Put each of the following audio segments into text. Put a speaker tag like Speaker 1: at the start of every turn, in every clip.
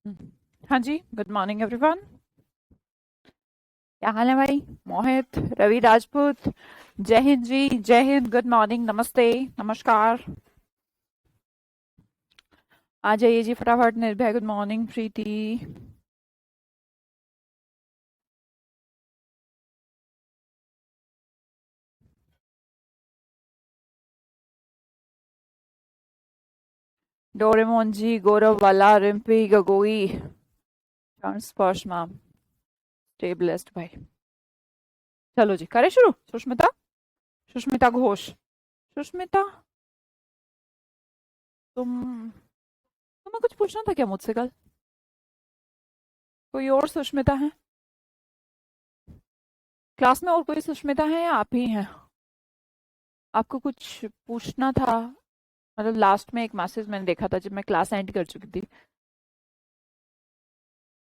Speaker 1: हाँ जी, good morning everyone. क्या हाल है भाई? मोहित, रवि राजपूत, जय हिंद जी, जय हिंद, गुड मॉर्निंग, नमस्ते, नमस्कार। आ जाइए जी फटाफट। निर्भय, गुड मॉर्निंग, प्रीति। डोरेमोन जी, गौरव वाला, रिम्पी गगोई, स्पर्श मैम, स्टे ब्लेस्ड भाई। चलो जी, करें शुरू। सुष्मिता, सुष्मिता घोष। सुष्मिता, तुम्हें कुछ पूछना था क्या मुझसे कल? कोई और सुष्मिता है क्लास में? और कोई सुष्मिता है या आप ही हैं? आपको कुछ पूछना था? मतलब लास्ट में एक मैसेज मैंने देखा था जब मैं क्लास एंड कर चुकी थी।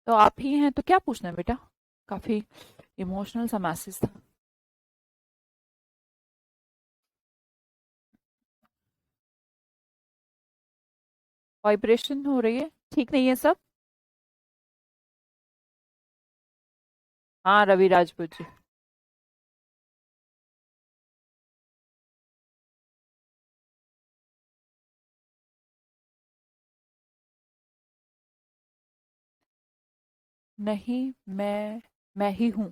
Speaker 1: तो आप ही हैं तो क्या पूछना है बेटा? काफी इमोशनल सा मैसेज था। वाइब्रेशन हो रही है, ठीक नहीं है सब? हाँ, रवि राजपूत जी। नहीं, मैं ही हूँ।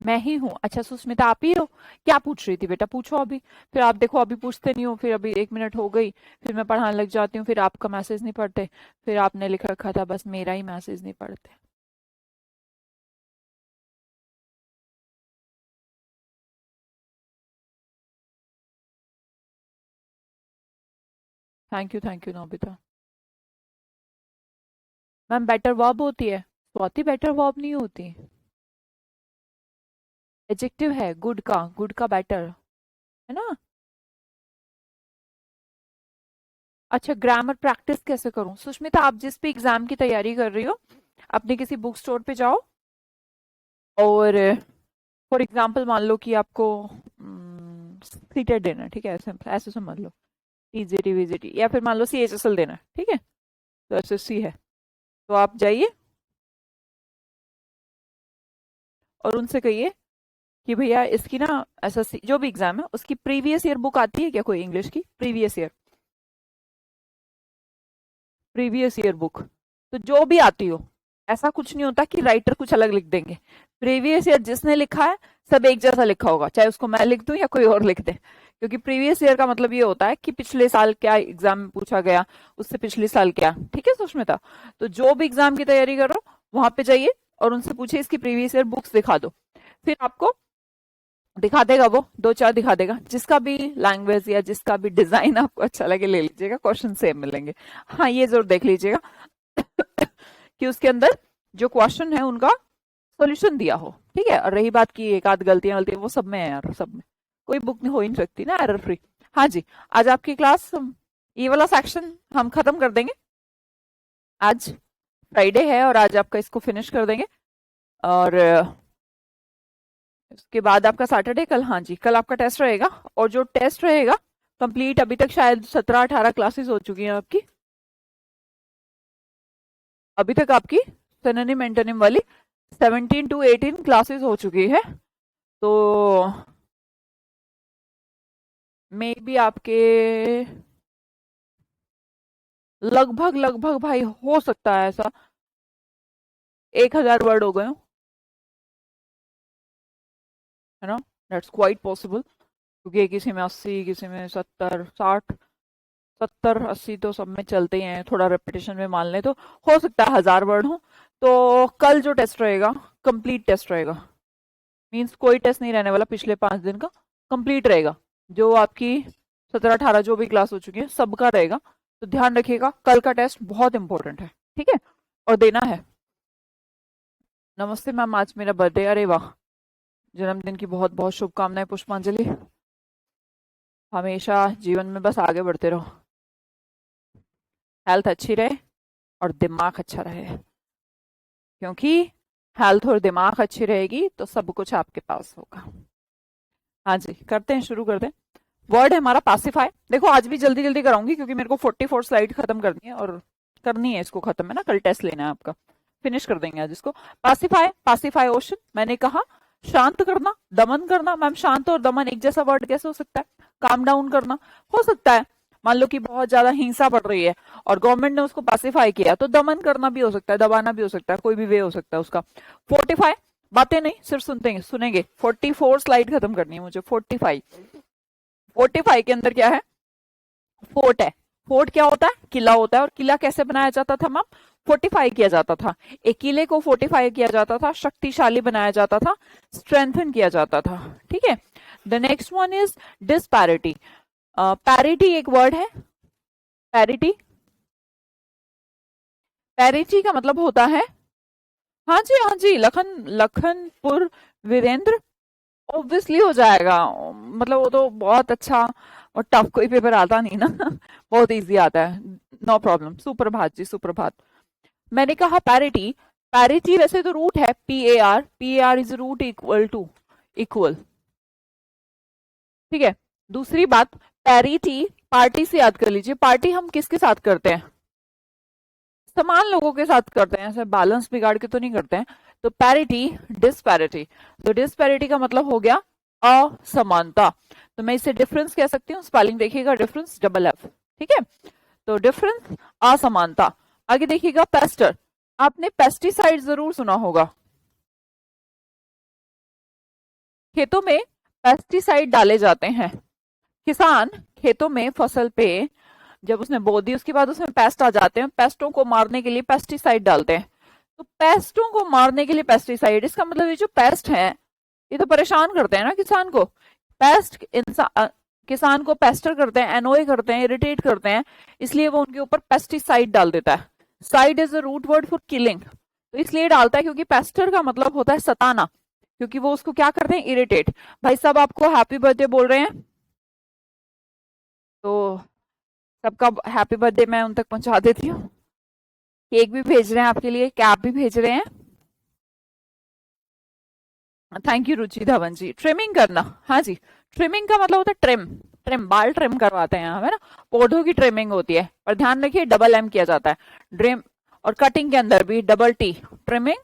Speaker 1: मैं ही हूँ। अच्छा सुष्मिता, आप ही हो? क्या पूछ रही थी बेटा? पूछो अभी। फिर आप देखो, अभी पूछते नहीं हो, फिर अभी 1 मिनट हो गई, फिर मैं पढ़ाने लग जाती हूँ, फिर आपका मैसेज नहीं पढ़ते, फिर आपने लिख रखा था बस मेरा ही मैसेज नहीं पढ़ते। Thank you Nobita. Ma'am better verb होती है, स्वाति बेटर वर्ब नहीं होती। एडजेक्टिव है गुड का बेटर, है ना? अच्छा, ग्रामर प्रैक्टिस कैसे करूं? सुष्मिता, आप जिस भी एग्जाम की तैयारी कर रही हो, अपने किसी बुक स्टोर पे जाओ और फॉर एग्जांपल मान लो कि आपको सीटेड देना है, ठीक है? ऐसे ऐसे समझ लो, टीजीटी वीजीटी, या फिर मान लो सीएचएसएल देना है, ठीक है? तो एसएससी है। तो आप जाइए और उनसे कहिए कि भैया इसकी ना एसएससी जो भी एग्जाम है उसकी प्रीवियस ईयर बुक आती है क्या? कोई इंग्लिश की प्रीवियस ईयर बुक, तो जो भी आती हो। ऐसा कुछ नहीं होता कि राइटर कुछ अलग लिख देंगे। प्रीवियस ईयर जिसने लिखा है सब एक जैसा लिखा होगा, चाहे उसको मैं लिख दूं या कोई और लिख दे। क्योंकि प्रीवियस ईयर का मतलब ये होता है कि पिछले साल क्या एग्जाम में पूछा गया, उससे पिछले साल क्या। ठीक है सुष्मिता? तो जो भी एग्जाम की तैयारी कर रहे हो वहां पे जाइए और उनसे पूछिए इसकी प्रीवियस ईयर बुक्स दिखा दो। फिर आपको दिखा देगा, वो दो चार दिखा देगा, जिसका भी लैंग्वेज या जिसका भी डिजाइन आपको अच्छा लगे ले लीजिएगा, क्वेश्चन सेम मिलेंगे। हाँ, ये जरूर देख लीजिएगा कि उसके अंदर जो क्वेश्चन है उनका सॉल्यूशन दिया हो। ठीक है? और रही बात की एक आध गलतियां गलतियां, वो सब में है यार, सब में। कोई बुक नहीं हो ही नहीं सकती ना एरर फ्री। हाँ जी, आज आपकी क्लास, ये वाला सेक्शन हम खत्म कर देंगे। आज फ्राइडे है और आज आपका इसको फिनिश कर देंगे। और उसके बाद आपका सैटरडे, कल, हाँ जी, कल आपका टेस्ट रहेगा। और जो टेस्ट रहेगा कंप्लीट, अभी तक शायद 17-18 क्लासेस हो चुकी हैं आपकी। अभी तक आपकी सिनोनिम एंटोनिम वाली 17 to 18 क्लासेस हो चुकी है। तो मे बी आपके लगभग लगभग भाई हो सकता है ऐसा 1000 वर्ड हो गए हो, है ना? दैट्स क्वाइट पॉसिबल, क्योंकि किसी में 80, किसी में 70, 60, 70-80 तो सब में चलते ही हैं, थोड़ा रेपिटेशन में मान ले तो हो सकता है 1000 वर्ड हो। तो कल जो टेस्ट रहेगा कंप्लीट टेस्ट रहेगा। मींस कोई टेस्ट नहीं रहने वाला पिछले 5 दिन का, कंप्लीट रहेगा। जो आपकी 17-18 जो भी क्लास हो चुकी है सबका रहेगा। तो ध्यान रखिएगा, कल का टेस्ट बहुत इंपॉर्टेंट है, ठीक है? और देना है। नमस्ते मैम, आज मेरा बर्थडे। अरे वाह, जन्मदिन की बहुत बहुत शुभकामनाएं पुष्पांजलि। हमेशा जीवन में बस आगे बढ़ते रहो, हेल्थ अच्छी रहे और दिमाग अच्छा रहे, क्योंकि हेल्थ और दिमाग अच्छी रहेगी तो सब कुछ आपके पास होगा। हाँ जी, करते हैं, शुरू करते हैं। वर्ड है हमारा पासिफाई। देखो आज भी जल्दी जल्दी कराऊंगी क्योंकि मेरे को 44 स्लाइड खत्म करनी है और करनी है इसको खत्म, है ना, कल टेस्ट लेना है आपका, फिनिश कर देंगे आज इसको। पासिफाई, पासिफाई ओशन, मैंने कहा शांत करना, दमन करना। मैम शांत और दमन एक जैसा वर्ड कैसे हो सकता है? काम डाउन करना हो सकता है, मान लो कि बहुत ज्यादा हिंसा बढ़ रही है और गवर्नमेंट ने उसको पासिफाई किया, तो दमन करना भी हो सकता है, दबाना भी हो सकता है, कोई भी वे हो सकता है उसका। फोर्टिफाई, बातें नहीं सिर्फ सुनेंगे। 44 स्लाइड खत्म करनी है मुझे। 45 के अंदर क्या है? फोर्ट है। फोर्ट क्या होता है? किला होता है। और किला कैसे बनाया जाता था मैम? फोर्टिफाई किया जाता था। एक किले को फोर्टिफाई किया जाता था, शक्तिशाली बनाया जाता था, स्ट्रेंथन किया जाता था। ठीक है। The next one is disparity. Parity एक वर्ड है, पैरिटी। पैरिटी का मतलब होता है, हाँ जी हाँ जी, लखनपुर वीरेंद्र, ऑब्वियसली हो जाएगा, मतलब वो तो बहुत अच्छा और टफ कोई पेपर आता नहीं ना बहुत इजी आता है, नो प्रॉब्लम। सुप्रभात जी, सुप्रभात। मैंने कहा पैरिटी, पैरिटी वैसे तो रूट है PAR is root equal to equal. ठीक है। दूसरी बात, पैरिटी पार्टी से याद कर लीजिए। पार्टी हम किसके साथ करते हैं? समान लोगों के साथ करते हैं, ऐसे बैलेंस बिगाड़ के तो नहीं करते हैं। तो पैरिटी, डिस्पैरिटी, तो डिस्पैरिटी का मतलब हो गया असमानता, तो मैं इसे डिफरेंस कह सकती हूँ। स्पेलिंग देखिएगा, डिफरेंस डबल F। ठीक है। तो डिफरेंस, असमानता। आगे देखिएगा पेस्टर, आपने पेस्टिसाइड जरूर सुना होगा। खेतों में पेस्टिसाइड डाले जाते हैं। किसान खेतों में फसल पे जब उसने बो दी उसके बाद उसमें पेस्ट आ जाते हैं, पेस्टों को मारने के लिए पेस्टिसाइड डालते हैं। तो पेस्टों को मारने के लिए पेस्टिसाइड, इसका मतलब ये जो पेस्ट है ये तो परेशान करते हैं ना किसान को। पेस्ट किसान को पेस्टर करते हैं, एनोय करते हैं, इरिटेट करते हैं, इसलिए वो उनके ऊपर पेस्टिसाइड डाल देता है। Cide is a root word for killing, तो इसलिए डालता है क्योंकि पेस्टर का मतलब होता है सताना, क्योंकि वो उसको क्या करते हैं? इरिटेट। भाई साहब आपको हैप्पी बर्थडे बोल रहे हैं, तो सबका हैप्पी बर्थडे मैं उन तक पहुंचा देती हूँ। केक भी भेज रहे हैं आपके लिए, कैप भी भेज रहे हैं। Thank you Ruchi Dhawan ji. Trimming करना, हाँ जी, ट्रिमिंग का मतलब होता है ट्रिम, ट्रिम बाल ट्रिम करवाते हैं हम, है ना, पौधों की ट्रिमिंग होती है। और ध्यान रखिए डबल M किया जाता है, ड्रिम। और कटिंग के अंदर भी डबल T, ट्रिमिंग।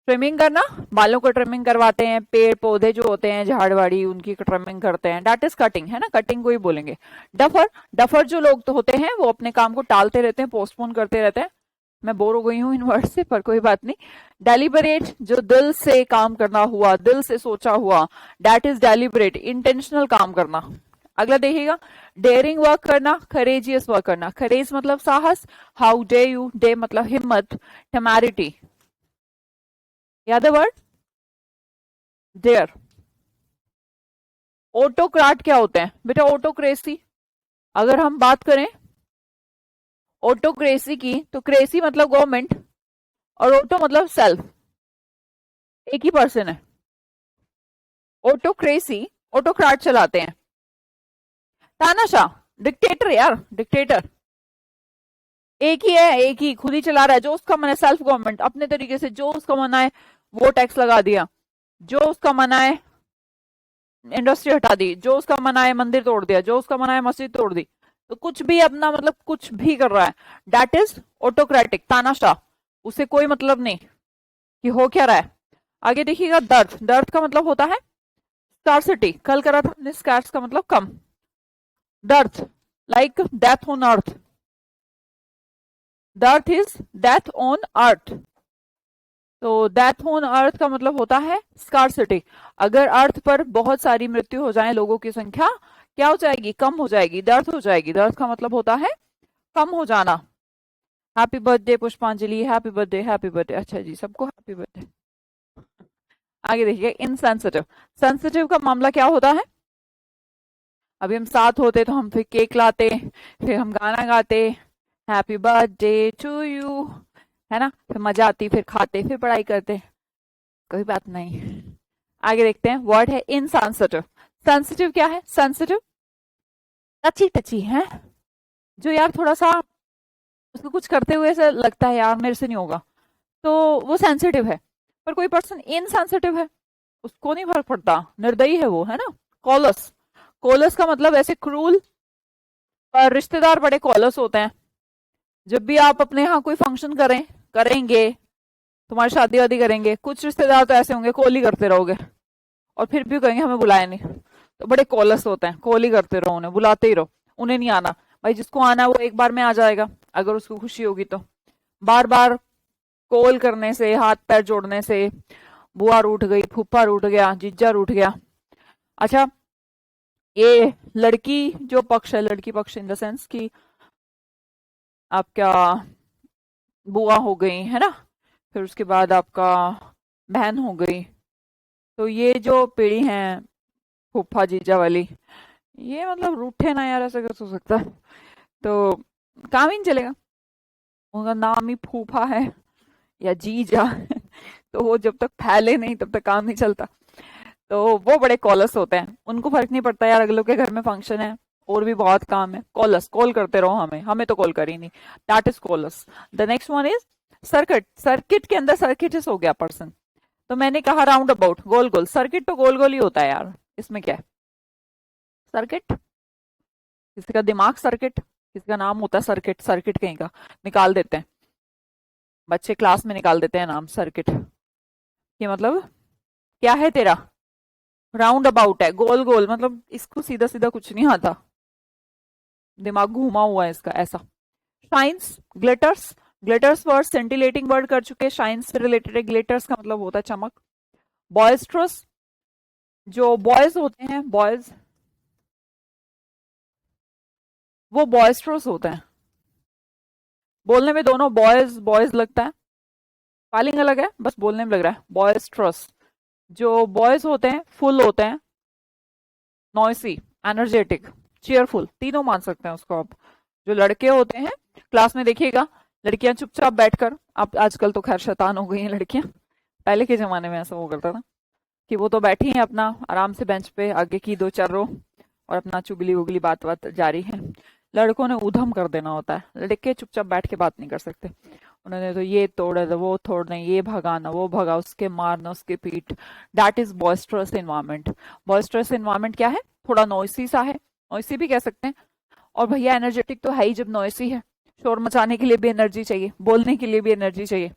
Speaker 1: ट्रिमिंग करना, बालों को ट्रिमिंग करवाते हैं, पेड़ पौधे जो होते हैं झाड़वाड़ी उनकी ट्रिमिंग करते हैं, दैट इज कटिंग, है ना, कटिंग को ही बोलेंगे। डफर, डफर जो लोग तो होते हैं वो अपने काम को टालते रहते हैं, पोस्टपोन करते रहते हैं। मैं बोर हो गई हूँ इन वर्ड से, पर कोई बात नहीं। डेलिबरेट, जो दिल से काम करना हुआ, दिल से सोचा हुआ, दैट इज डेलिबरेट, इंटेंशनल काम करना। अगला देखिएगा, डेयरिंग वर्क करना, करेजियस वर्क करना। करेज मतलब साहस, हाउ डे यू, डे मतलब हिम्मत, टेमैरिटी, याद है वर्ड डेयर। ऑटोक्राट क्या होते हैं बेटा? ऑटोक्रेसी। अगर हम बात करें ऑटोक्रेसी की, तो क्रेसी मतलब गवर्नमेंट और ऑटो मतलब सेल्फ, एक ही पर्सन है। ऑटोक्रेसी, ऑटोक्राट चलाते हैं। तानाशाह, डिक्टेटर यार, डिक्टेटर एक ही है, एक ही खुद ही चला रहा है, जो उसका मन है, सेल्फ गवर्नमेंट, अपने तरीके से जो उसका मन है वो टैक्स लगा दिया, जो उसका मन है इंडस्ट्री हटा दी, जो उसका मन आए मंदिर तोड़ दिया, जो उसका मन आए मस्जिद तोड़ दी, तो कुछ भी अपना मतलब कुछ भी कर रहा है, दैट इज ऑटोक्रेटिक, तानाशाह। उसे कोई मतलब नहीं कि हो क्या रहा है। आगे देखिएगा दर्द, दर्द का मतलब होता है स्कार्सिटी, कल करा था हमने, स्कार्स का मतलब कम। दर्द लाइक डेथ ऑन अर्थ, दर्द इज डेथ ऑन अर्थ, तो डेथ ऑन अर्थ का मतलब होता है स्कार्सिटी। अगर अर्थ पर बहुत सारी मृत्यु हो जाए, लोगों की संख्या क्या हो जाएगी? कम हो जाएगी, दर्द हो जाएगी। दर्द का मतलब होता है कम हो जाना। हैप्पी बर्थडे पुष्पांजलि, हैप्पी बर्थडे, हैप्पी बर्थडे। अच्छा जी, सबको हैप्पी बर्थडे। आगे देखिए इनसेंसिटिव, सेंसिटिव का मामला क्या होता है? अभी हम साथ होते तो हम फिर केक लाते, फिर हम गाना गाते, हैप्पी बर्थडे टू यू, है ना, फिर मजा आती, फिर खाते, फिर पढ़ाई करते, कोई बात नहीं। आगे देखते हैं, वर्ड है इनसेंसिटिव। सेंसिटिव क्या है? सेंसिटिव टची टची है, जो यार थोड़ा सा उसको कुछ करते हुए ऐसा लगता है यार मेरे से नहीं होगा, तो वो सेंसिटिव है। पर कोई पर्सन इनसेंसिटिव है, उसको नहीं फर्क पड़ता, निर्दयी है वो, है ना। कॉलस, कॉलस का मतलब ऐसे क्रूल, पर रिश्तेदार बड़े कॉलस होते हैं, जब भी आप अपने यहाँ कोई फंक्शन करेंगे, तुम्हारी शादी वादी करेंगे, कुछ रिश्तेदार तो ऐसे होंगे कॉल ही करते रहोगे और फिर भी कहेंगे हमें बुलाया नहीं। तो बड़े कॉलस होते हैं, कॉल ही करते रहो, उन्हें बुलाते ही रहो, उन्हें नहीं आना। भाई जिसको आना है वो एक बार में आ जाएगा, अगर उसको खुशी होगी तो। बार बार कॉल करने से, हाथ पैर जोड़ने से बुआ रूठ गई, फूफा रूठ गया, जीजा रूठ गया। अच्छा, ये लड़की जो पक्ष है, लड़की पक्ष इन द सेंस कि आपका बुआ हो गई है ना, फिर उसके बाद आपका बहन हो गई, तो ये जो पीढ़ी है फूफा जीजा वाली, ये मतलब रूठे ना यार, ऐसा कैसे हो सकता है। तो काम ही नहीं चलेगा, उनका नाम ही फूफा है या जीजा तो वो जब तक फैले नहीं तब तक काम नहीं चलता। तो वो बड़े कॉलस होते हैं, उनको फर्क नहीं पड़ता यार अगलों के घर में फंक्शन है और भी बहुत काम है, कॉलस, कॉल करते रहो, हमें हमें तो कॉल करी नहीं। That is callous. The next one is circuit. Circuit के अंदर सर्किटिस हो गया पर्सन। तो मैंने कहा राउंड अबाउट, गोल गोल, सर्किट तो गोल गोल ही होता है यार, इसमें क्या है। सर्किट, किसी का दिमाग सर्किट, किसी का नाम होता है सर्किट, सर्किट कहीं का निकाल देते हैं बच्चे, क्लास में निकाल देते हैं नाम सर्किट। ये मतलब क्या है तेरा, राउंड अबाउट है, गोल गोल, मतलब इसको सीधा सीधा कुछ नहीं आता, दिमाग घूमा हुआ है इसका ऐसा। Shines, glitters, glitters word scintillating word कर चुके, शाइन्स से रिलेटेड है, ग्लिटर्स का मतलब होता है चमक। बॉयस्ट्रस, जो बॉयज होते हैं, बॉयज, वो बॉयस्ट्रस होते हैं, बोलने में दोनों बॉयज बॉयज लगता है, स्पेलिंग अलग है, बस बोलने में लग रहा है बॉयस्ट्रस। जो बॉयज होते हैं फुल होते हैं, नॉइसी, एनर्जेटिक, चीयरफुल, तीनों मान सकते हैं उसको आप। जो लड़के होते हैं क्लास में देखिएगा, लड़कियां चुपचाप बैठकर, अब आजकल तो खैर शैतान हो गई हैं लड़कियां, पहले के जमाने में ऐसा वो करता था कि वो तो बैठी हैं अपना आराम से बेंच पे, आगे की दो चार रो, और अपना चुगली उगली बात बात जारी है। लड़कों ने उधम कर देना होता है, लड़के चुपचाप बैठ के बात नहीं कर सकते। उन्होंने तो ये तोड़ा, वो तोड़ना, ये भगाना, वो भगा, उसके मारना, उसके पीठ। That is boisterous environment. Boisterous environment क्या है, थोड़ा नॉइसी सा है, नॉइसी भी कह सकते हैं। और भैया एनर्जेटिक तो है ही जब नॉइसी है, शोर मचाने के लिए भी एनर्जी चाहिए, बोलने के लिए भी एनर्जी चाहिए।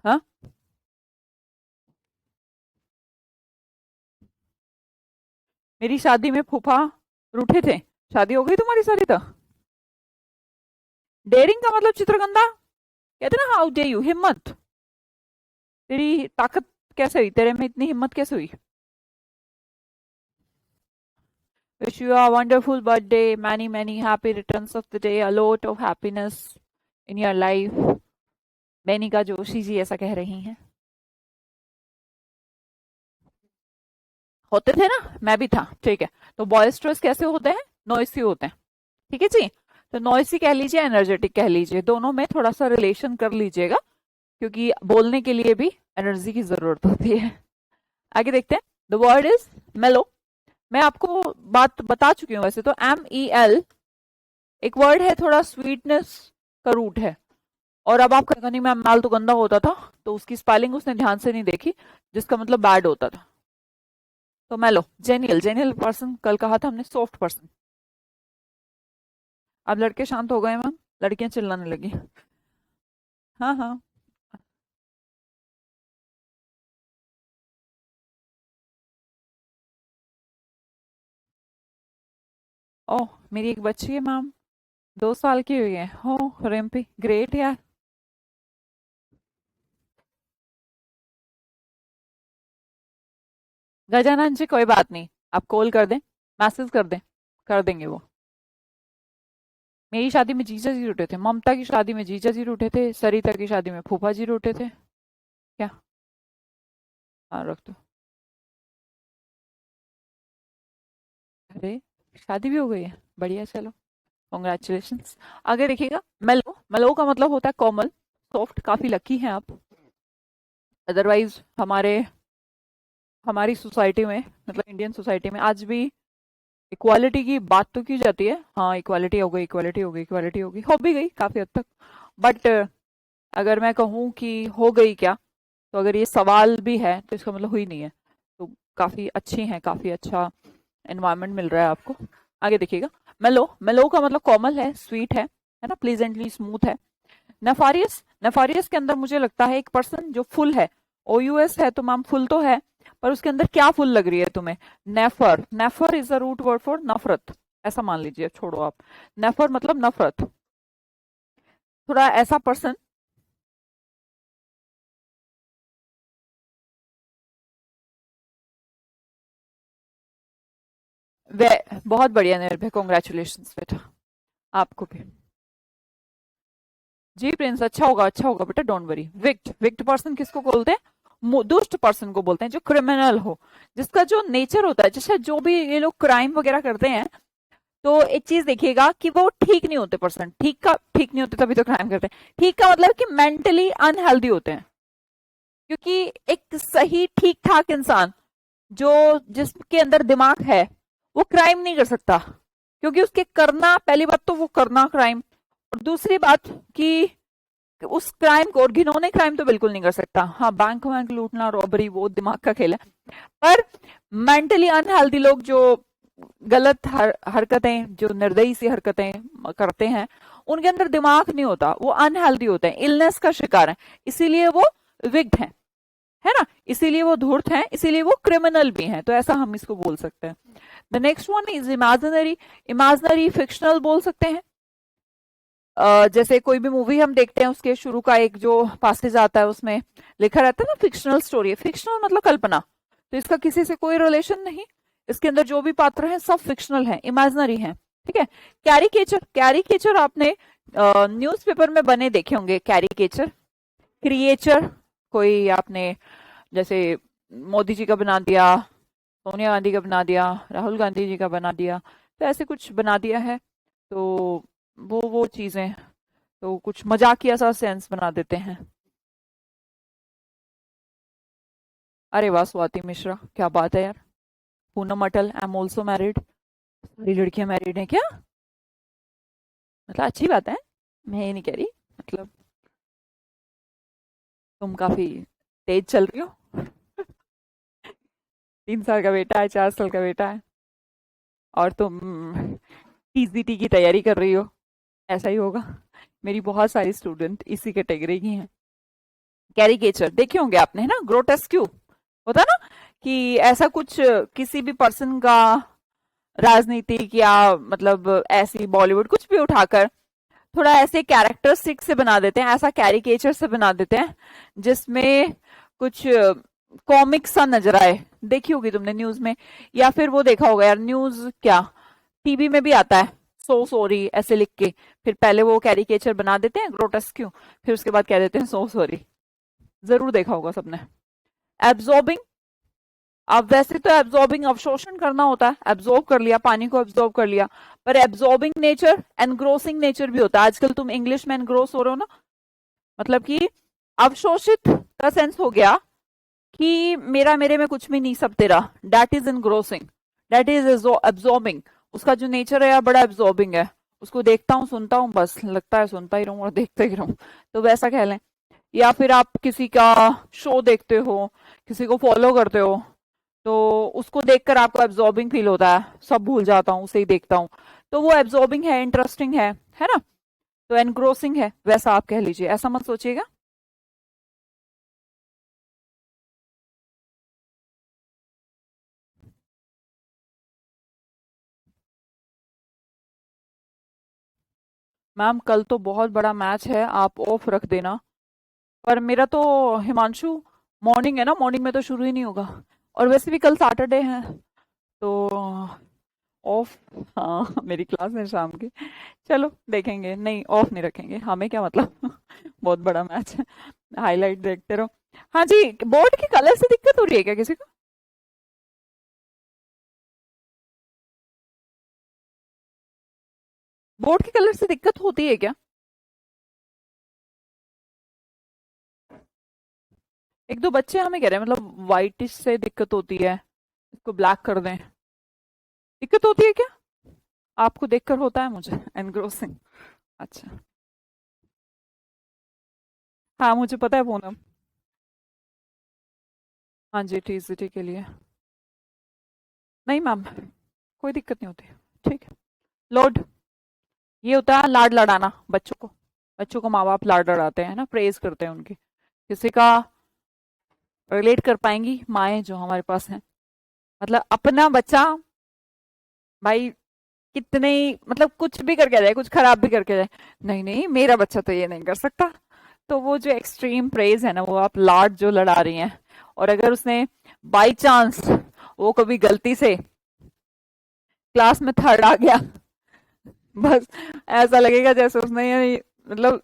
Speaker 1: हाँ, मेरी शादी में फूफा रूठे थे, शादी हो गई तुम्हारी सारी तो। डेयरिंग का मतलब चित्रगंधा, कहते ना हाउ डे यू, हिम्मत, तेरी ताकत कैसे हुई, तेरे में इतनी हिम्मत कैसे हुई। Wish you a wonderful birthday, many many happy returns of the day, a lot of happiness in your life। Benika Joshi ji ऐसा कह रही हैं। होते थे ना, मैं भी था, ठीक है। तो बॉयस्ट्रस कैसे होते हैं, नॉइसी होते हैं, ठीक है जी। तो नॉइसी कह लीजिए, एनर्जेटिक कह लीजिए, दोनों में थोड़ा सा रिलेशन कर लीजिएगा, क्योंकि बोलने के लिए भी एनर्जी की जरूरत होती है। आगे देखते हैं, द वर्ड इज मेलो। मैं आपको बात बता चुकी हूँ वैसे तो, MEL एक वर्ड है, थोड़ा स्वीटनेस का रूट है। और अब आप कहेंगे नहीं मैम माल तो गंदा होता था, तो उसकी स्पेलिंग उसने ध्यान से नहीं देखी, जिसका मतलब बैड होता था। तो मेलो, जेनियल, जेनियल पर्सन कल कहा था हमने, सॉफ्ट पर्सन। अब लड़के शांत हो गए मैम, लड़कियां चिल्लाने लगी। हाँ हाँ, ओह मेरी एक बच्ची है मैम, 2 साल की हुई है, हो रिम्पी, ग्रेट यार। गजानन जी कोई बात नहीं, आप कॉल कर दें, मैसेज कर दें, कर देंगे वो। मेरी शादी में जीजा जी रूठे थे, ममता की शादी में जीजा जी रूठे थे, सरिता की शादी में फूफा जी रूठे थे। क्या, हाँ रख दो। अरे शादी भी हो गई है, बढ़िया, चलो कॉन्ग्रेचुलेशन। आगे देखिएगा, मेलो, मेलो का मतलब होता है कोमल, सॉफ्ट, काफी लकी हैं आप। अदरवाइज हमारे, हमारी सोसाइटी में, मतलब इंडियन सोसाइटी में आज भी इक्वालिटी की बात तो की जाती है, हाँ इक्वालिटी हो गई, इक्वालिटी हो गई, इक्वालिटी हो गई, हो भी गई काफी हद तक। बट अगर मैं कहूँ कि हो गई क्या, तो अगर ये सवाल भी है तो इसका मतलब हुई नहीं है। तो काफी अच्छी हैं, काफी अच्छा एनवायरनमेंट मिल रहा है आपको। आगे देखिएगा, मेलो, मेलो का मतलब कोमल है, स्वीट है, है ना, प्लीजेंटली स्मूथ है। नेफारियस, नेफारियस के अंदर मुझे लगता है एक पर्सन जो फुल है, OUS है तो मैम फुल तो है, पर उसके अंदर क्या फुल लग रही है तुम्हें? नेफर, नेफर is the root word for नफरत, ऐसा मान लीजिए, छोड़ो आप, नेफर मतलब नफरत, थोड़ा ऐसा पर्सन। वे बहुत बढ़िया निर्भय, कॉन्ग्रेचुलेशन बेटा, आपको भी। जी प्रिंस, अच्छा होगा बेटा, डोंट वरी। विक्ट, विक्ट पर्सन किसको बोलते हैं? दुष्ट पर्सन को बोलते हैं, जो क्रिमिनल हो, जिसका जो नेचर होता है, जैसे जो भी ये लोग क्राइम वगैरह करते हैं, तो एक चीज देखिएगा कि वो ठीक नहीं होते पर्सन, ठीक का ठीक नहीं होते तभी तो क्राइम करते हैं। ठीक का मतलब कि मेंटली अनहेल्दी होते हैं, क्योंकि एक सही ठीक ठाक इंसान जो जिसके अंदर दिमाग है वो क्राइम नहीं कर सकता, क्योंकि उसके करना, पहली बात तो वो करना क्राइम, और दूसरी बात कि उस क्राइम को, और घिनौने क्राइम तो बिल्कुल नहीं कर सकता। हाँ, बैंक वैंक लूटना, रॉबरी, वो दिमाग का खेल है। पर मेंटली अनहेल्दी लोग जो गलत हरकतें, जो निर्दयी सी हरकतें करते हैं, उनके अंदर दिमाग नहीं होता, वो अनहेल्दी होते हैं, इलनेस का शिकार है, इसीलिए वो विक्ड है ना, इसीलिए वो धूर्त हैं, इसीलिए वो क्रिमिनल भी हैं, तो ऐसा हम इसको बोल सकते हैं। The next one is imaginary, imaginary fictional बोल सकते हैं। जैसे कोई भी मूवी हम देखते हैं, उसके शुरू का एक जो पासेज आता है उसमें लिखा रहता है ना, फिक्शनल स्टोरी है, फिक्शनल मतलब कल्पना, तो इसका किसी से कोई रिलेशन नहीं, इसके अंदर जो भी पात्र हैं सब फिक्शनल हैं, इमेजिनरी हैं, ठीक है। कैरिकेचर, कैरिकेचर आपने न्यूज़पेपर में बने देखे होंगे, कैरिकेचर। क्रिएचर, कोई आपने जैसे मोदी जी का बना दिया, सोनिया गांधी का बना दिया, राहुल गांधी जी का बना दिया, तो ऐसे कुछ बना दिया है, तो वो चीजें, तो कुछ मजाकिया सा सेंस बना देते हैं। अरे वाह स्वाति मिश्रा, क्या बात है यार। पूनम अटल, आई एम ऑल्सो मैरिड, सारी लड़कियां मैरिड हैं क्या? मतलब अच्छी बात है, मैं ये नहीं कह रही, मतलब तुम काफी तेज चल रही हो। 3 साल का बेटा है, 4 साल का बेटा है, और तुम TCT की तैयारी कर रही हो, ऐसा ही होगा। मेरी बहुत सारी स्टूडेंट इसी कैटेगरी की हैं। कैरिकेचर देखे होंगे आपने, है ना, ग्रोटेस्क्यू होता ना, कि ऐसा कुछ किसी भी पर्सन का, राजनीतिक या मतलब ऐसी बॉलीवुड कुछ भी उठाकर थोड़ा ऐसे कैरेक्टरिस्टिक से बना देते हैं, ऐसा कैरिकेचर से बना देते हैं जिसमें कुछ कॉमिक सा नजर आए। देखी होगी तुमने न्यूज में, या फिर वो देखा होगा यार, न्यूज क्या, टीवी में भी आता है, सो सॉरी ऐसे लिख के, फिर पहले वो कैरिकेचर बना देते हैं ग्रोटेस्क्यू, फिर उसके बाद कह देते हैं सो सॉरी। जरूर देखा होगा सबने। एब्जॉर्बिंग, अब वैसे तो एब्जॉर्बिंग अवशोषण करना होता है, एब्जॉर्ब कर लिया, पानी को एब्जॉर्ब कर लिया, पर एब्जॉर्बिंग नेचर, एनग्रोसिंग नेचर भी होता है। आजकल तुम इंग्लिश में एनग्रोस हो रहे हो ना, मतलब कि अवशोषित का सेंस हो गया कि मेरा मेरे में कुछ भी नहीं, सब तेरा, that is engrossing, that is absorbing. उसका जो नेचर है यार बड़ा एब्जॉर्बिंग है, उसको देखता हूँ सुनता हूँ, बस लगता है सुनता ही रहूं और देखते ही रहूं, तो वैसा कह लें। या फिर आप किसी का शो देखते हो, किसी को फॉलो करते हो, तो उसको देखकर आपको एब्जॉर्बिंग फील होता है, सब भूल जाता हूँ उसे ही देखता हूँ, तो वो एब्जॉर्बिंग है, इंटरेस्टिंग है ना, तो एनग्रोसिंग है, वैसा आप कह लीजिए, ऐसा मत सोचिएगा। मैम कल तो बहुत बड़ा मैच है, आप ऑफ रख देना, पर मेरा तो हिमांशु, मॉर्निंग है ना, मॉर्निंग में तो शुरू ही नहीं होगा, और वैसे भी कल सैटरडे है, तो ऑफ, हाँ मेरी क्लास है शाम की, चलो देखेंगे, नहीं ऑफ नहीं रखेंगे, हमें क्या मतलब। बहुत बड़ा मैच है, हाईलाइट देखते रहो। हाँ जी, बोर्ड के कलर से दिक्कत हो रही है क्या किसी को? बोर्ड के कलर से दिक्कत होती है क्या? एक दो बच्चे हमें कह रहे हैं मतलब वाइटिश से दिक्कत होती है, इसको ब्लैक कर दें, दिक्कत होती है क्या? आपको देखकर होता है, मुझे एनग्रोसिंग। अच्छा, हाँ मुझे पता है पूनम। हाँ जी, टीसीटी के लिए, नहीं मैम कोई दिक्कत नहीं होती, ठीक है। लोड, ये होता है लाड लड़ाना बच्चों को। बच्चों को माँ बाप लाड लड़ाते हैं ना, प्रेज करते हैं उनकी। किसी का रिलेट कर पाएंगी माएँ जो हमारे पास हैं? मतलब अपना बच्चा भाई कितने ही मतलब कुछ भी करके जाए, कुछ खराब भी करके जाए, नहीं नहीं मेरा बच्चा तो ये नहीं कर सकता। तो वो जो एक्सट्रीम प्रेज है ना, वो आप लाड जो लड़ा रही हैं। और अगर उसने बाई चांस वो कभी गलती से क्लास में थर्ड आ गया, बस ऐसा लगेगा जैसे उसने ये मतलब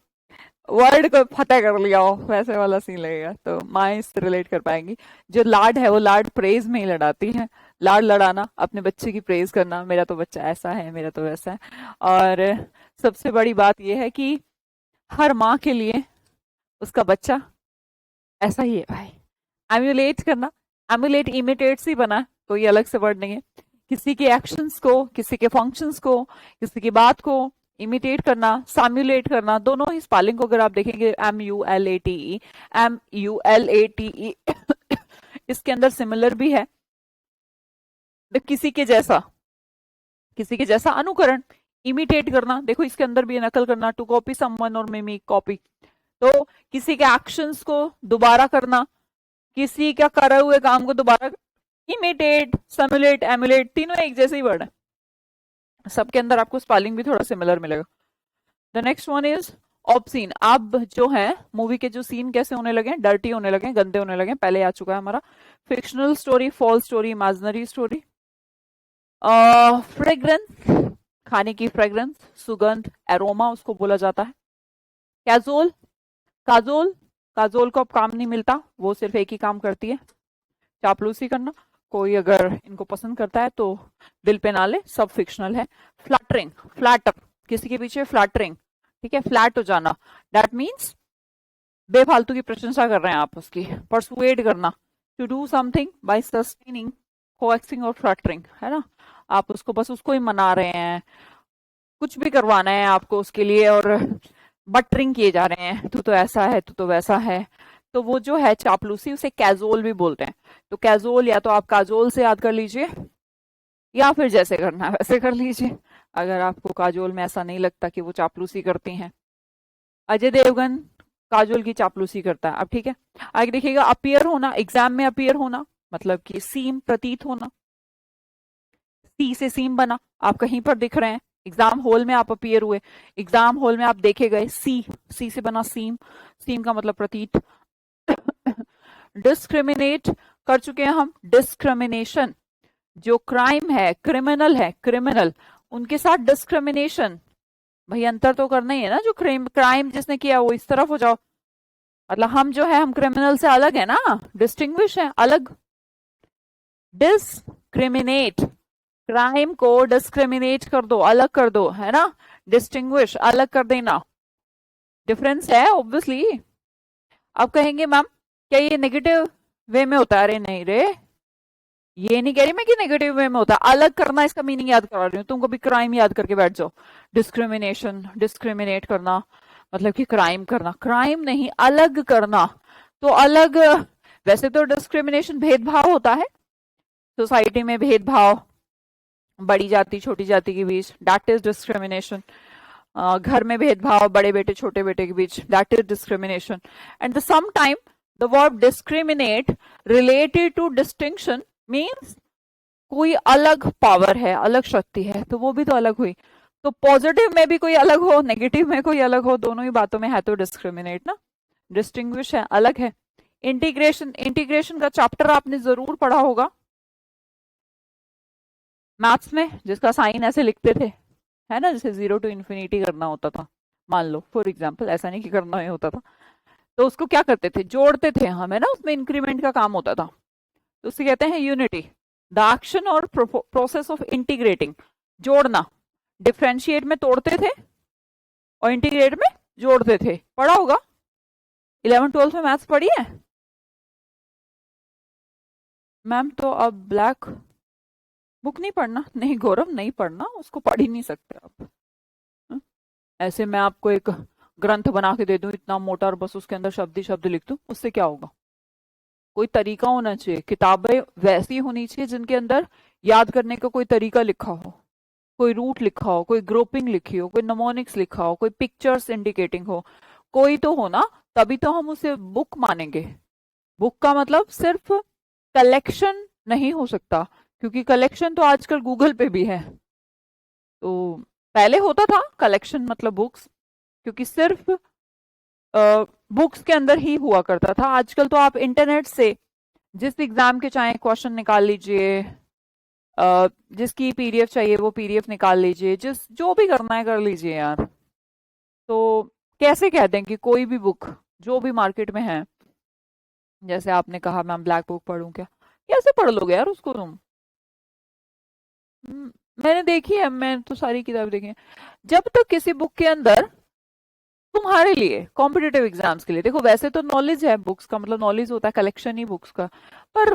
Speaker 1: वर्ल्ड को फतेह कर लिया हो, वैसे वाला सीन लगेगा। तो माँ इससे रिलेट कर पाएंगी। जो लाड है वो लाड प्रेज में ही लड़ाती है। लाड लड़ाना, अपने बच्चे की प्रेज करना, मेरा तो बच्चा ऐसा है, मेरा तो वैसा है। और सबसे बड़ी बात यह है कि हर माँ के लिए उसका बच्चा ऐसा ही है भाई। एम्यूलेट करना, एम्यूलेट इमिटेट से बना, कोई अलग से वर्ड नहीं है। किसी के एक्शंस को, किसी के फंक्शंस को, किसी की बात को इमिटेट करना, साम्यूलेट करना, दोनों ही स्पेलिंग को अगर आप देखेंगे MULATE, MULATE इसके अंदर सिमिलर भी है। तो किसी के जैसा अनुकरण, इमिटेट करना, देखो इसके अंदर भी है नकल करना, टू कॉपी समवन और मिमिक कॉपी। तो किसी के एक्शंस को दोबारा करना, किसी का करे हुए काम को दोबारा, इमिटेट, सिमुलेट, एमुलेट, तीनों एक जैसे ही वर्ड है। सबके अंदर आपको स्पेलिंग भी थोड़ा सिमिलर मिलेगा। The next one is obscene. अब जो है मूवी के जो सीन कैसे होने लगे, डर्टी होने लगे, गंदे होने लगे, पहले आ चुका है हमारा। Fictional story, false story, imaginary story. Fragrance, खाने की फ्रेग्रेंस, सुगंध, एरोमा उसको बोला जाता है। कैजुअल, काजोल, काजोल को अब काम नहीं मिलता, वो सिर्फ एक ही काम करती है, चापलूसी करना। कोई अगर इनको पसंद करता है तो दिल पे ना ले, सब फिक्शनल है। फ्लैटरिंग, फ्लैटर, किसी के पीछे फ्लैटरिंग, ठीक है, फ्लैट हो जाना, दैट मीन्स बेफालतू की प्रशंसा कर रहे हैं आप उसकी। परसुएड करना, to do something by sustaining, coaxing और फ्लैटरिंग, है ना। आप उसको बस उसको ही मना रहे हैं, कुछ भी करवाना है आपको उसके लिए, और बटरिंग किए जा रहे हैं, तू तो ऐसा है, तू तो वैसा है। तो वो जो है चापलूसी, उसे कैजुअल भी बोलते हैं। तो कैजुअल या तो आप काजोल से याद कर लीजिए, या फिर जैसे करना है वैसे कर लीजिए, अगर आपको काजोल में ऐसा नहीं लगता कि वो चापलूसी करती हैं। अजय देवगन काजोल की चापलूसी करता है। अब ठीक है, आगे देखिएगा, अपीयर होना, एग्जाम में अपीयर होना, मतलब कि सीम, प्रतीत होना। सी से सीम बना, आप कहीं पर दिख रहे हैं, एग्जाम हॉल में आप अपीयर हुए, एग्जाम हॉल में आप देखे गए, सी, सी से बना सीम, सीम का मतलब प्रतीत। डिस्क्रिमिनेट कर चुके हैं हम, डिस्क्रिमिनेशन, जो क्राइम है, क्रिमिनल है, क्रिमिनल, उनके साथ डिस्क्रिमिनेशन, भाई अंतर तो करना ही है ना, जो क्राइम जिसने किया वो इस तरफ हो जाओ, मतलब हम जो है हम क्रिमिनल से अलग है ना, डिस्टिंग्विश है, अलग। डिस्क्रिमिनेट, क्राइम को डिस्क्रिमिनेट कर दो, अलग कर दो, है ना, डिस्टिंग्विश, अलग कर देना, डिफरेंस है ऑब्वियसली। अब कहेंगे मैम क्या ये नेगेटिव वे में होता है? अरे नहीं रे, ये नहीं कह रही मैं कि नेगेटिव वे में होता है, अलग करना इसका मीनिंग याद करा रही हूँ, तुम कभी क्राइम याद करके बैठ जाओ। डिस्क्रिमिनेशन, डिस्क्रिमिनेट करना, मतलब कि क्राइम करना, क्राइम नहीं, अलग करना। तो अलग, वैसे तो डिस्क्रिमिनेशन भेदभाव होता है, सोसाइटी में भेदभाव बड़ी जाति छोटी जाति के बीच, दैट इज डिस्क्रिमिनेशन। घर में भेदभाव बड़े बेटे छोटे बेटे के बीच, that is discrimination. And the some time the verb discriminate related to distinction means कोई अलग पावर है, अलग शक्ति है, तो वो भी तो अलग हुई। तो पॉजिटिव में भी कोई अलग हो, नेगेटिव में कोई अलग हो, दोनों ही बातों में है तो डिस्क्रिमिनेट ना, डिस्टिंग्विश है, अलग है। इंटीग्रेशन, इंटीग्रेशन का चैप्टर आपने जरूर पढ़ा होगा मैथ्स में, जिसका साइन ऐसे लिखते थे, है ना, जैसे 0 to infinity करना होता था, मान लो फॉर एग्जाम्पल, ऐसा नहीं कि करना ही होता था, तो उसको क्या करते थे, जोड़ते थे हम, है ना, उसमें इंक्रीमेंट का काम होता था, तो उसे कहते हैं यूनिटी। द एक्शन और प्रोसेस ऑफ इंटीग्रेटिंग, जोड़ना, डिफ्रेंशिएट में तोड़ते थे और इंटीग्रेट में जोड़ते थे, पढ़ा होगा, 11th 12th में मैथ्स पढ़ी है मैम? तो अब ब्लैक बुक नहीं पढ़ना, नहीं गौरव नहीं पढ़ना, उसको पढ़ ही नहीं सकते आप। हं? ऐसे मैं आपको एक ग्रंथ बना के दे दूं इतना मोटा और बस उसके अंदर शब्द ही शब्द लिख दूं, उससे क्या होगा? कोई तरीका होना चाहिए, किताबें वैसी होनी चाहिए जिनके अंदर याद करने का कोई तरीका लिखा हो, कोई रूट लिखा हो, कोई ग्रुपिंग लिखी हो, कोई नमोनिक्स लिखा हो, कोई पिक्चर्स इंडिकेटिंग हो, कोई तो हो ना, तभी तो हम उसे बुक मानेंगे। बुक का मतलब सिर्फ कलेक्शन नहीं हो सकता, क्योंकि कलेक्शन तो आजकल गूगल पे भी है। तो पहले होता था कलेक्शन मतलब बुक्स, क्योंकि सिर्फ बुक्स के अंदर ही हुआ करता था। आजकल तो आप इंटरनेट से जिस एग्जाम के चाहे क्वेश्चन निकाल लीजिए, जिसकी पीडीएफ चाहिए वो पीडीएफ निकाल लीजिए, जिस जो भी करना है कर लीजिए यार। तो कैसे कह दें कि कोई भी बुक जो भी मार्केट में है, जैसे आपने कहा मैम ब्लैक बुक पढ़ूं क्या, कैसे पढ़ लोगे यार उसको तुम? हम्म, मैंने देखी है, मैंने तो सारी किताब देखी है। जब तक किसी बुक के अंदर तुम्हारे लिए कॉम्पिटेटिव एग्जाम्स के लिए, देखो वैसे तो नॉलेज है, बुक्स का मतलब नॉलेज होता है, कलेक्शन ही बुक्स का, पर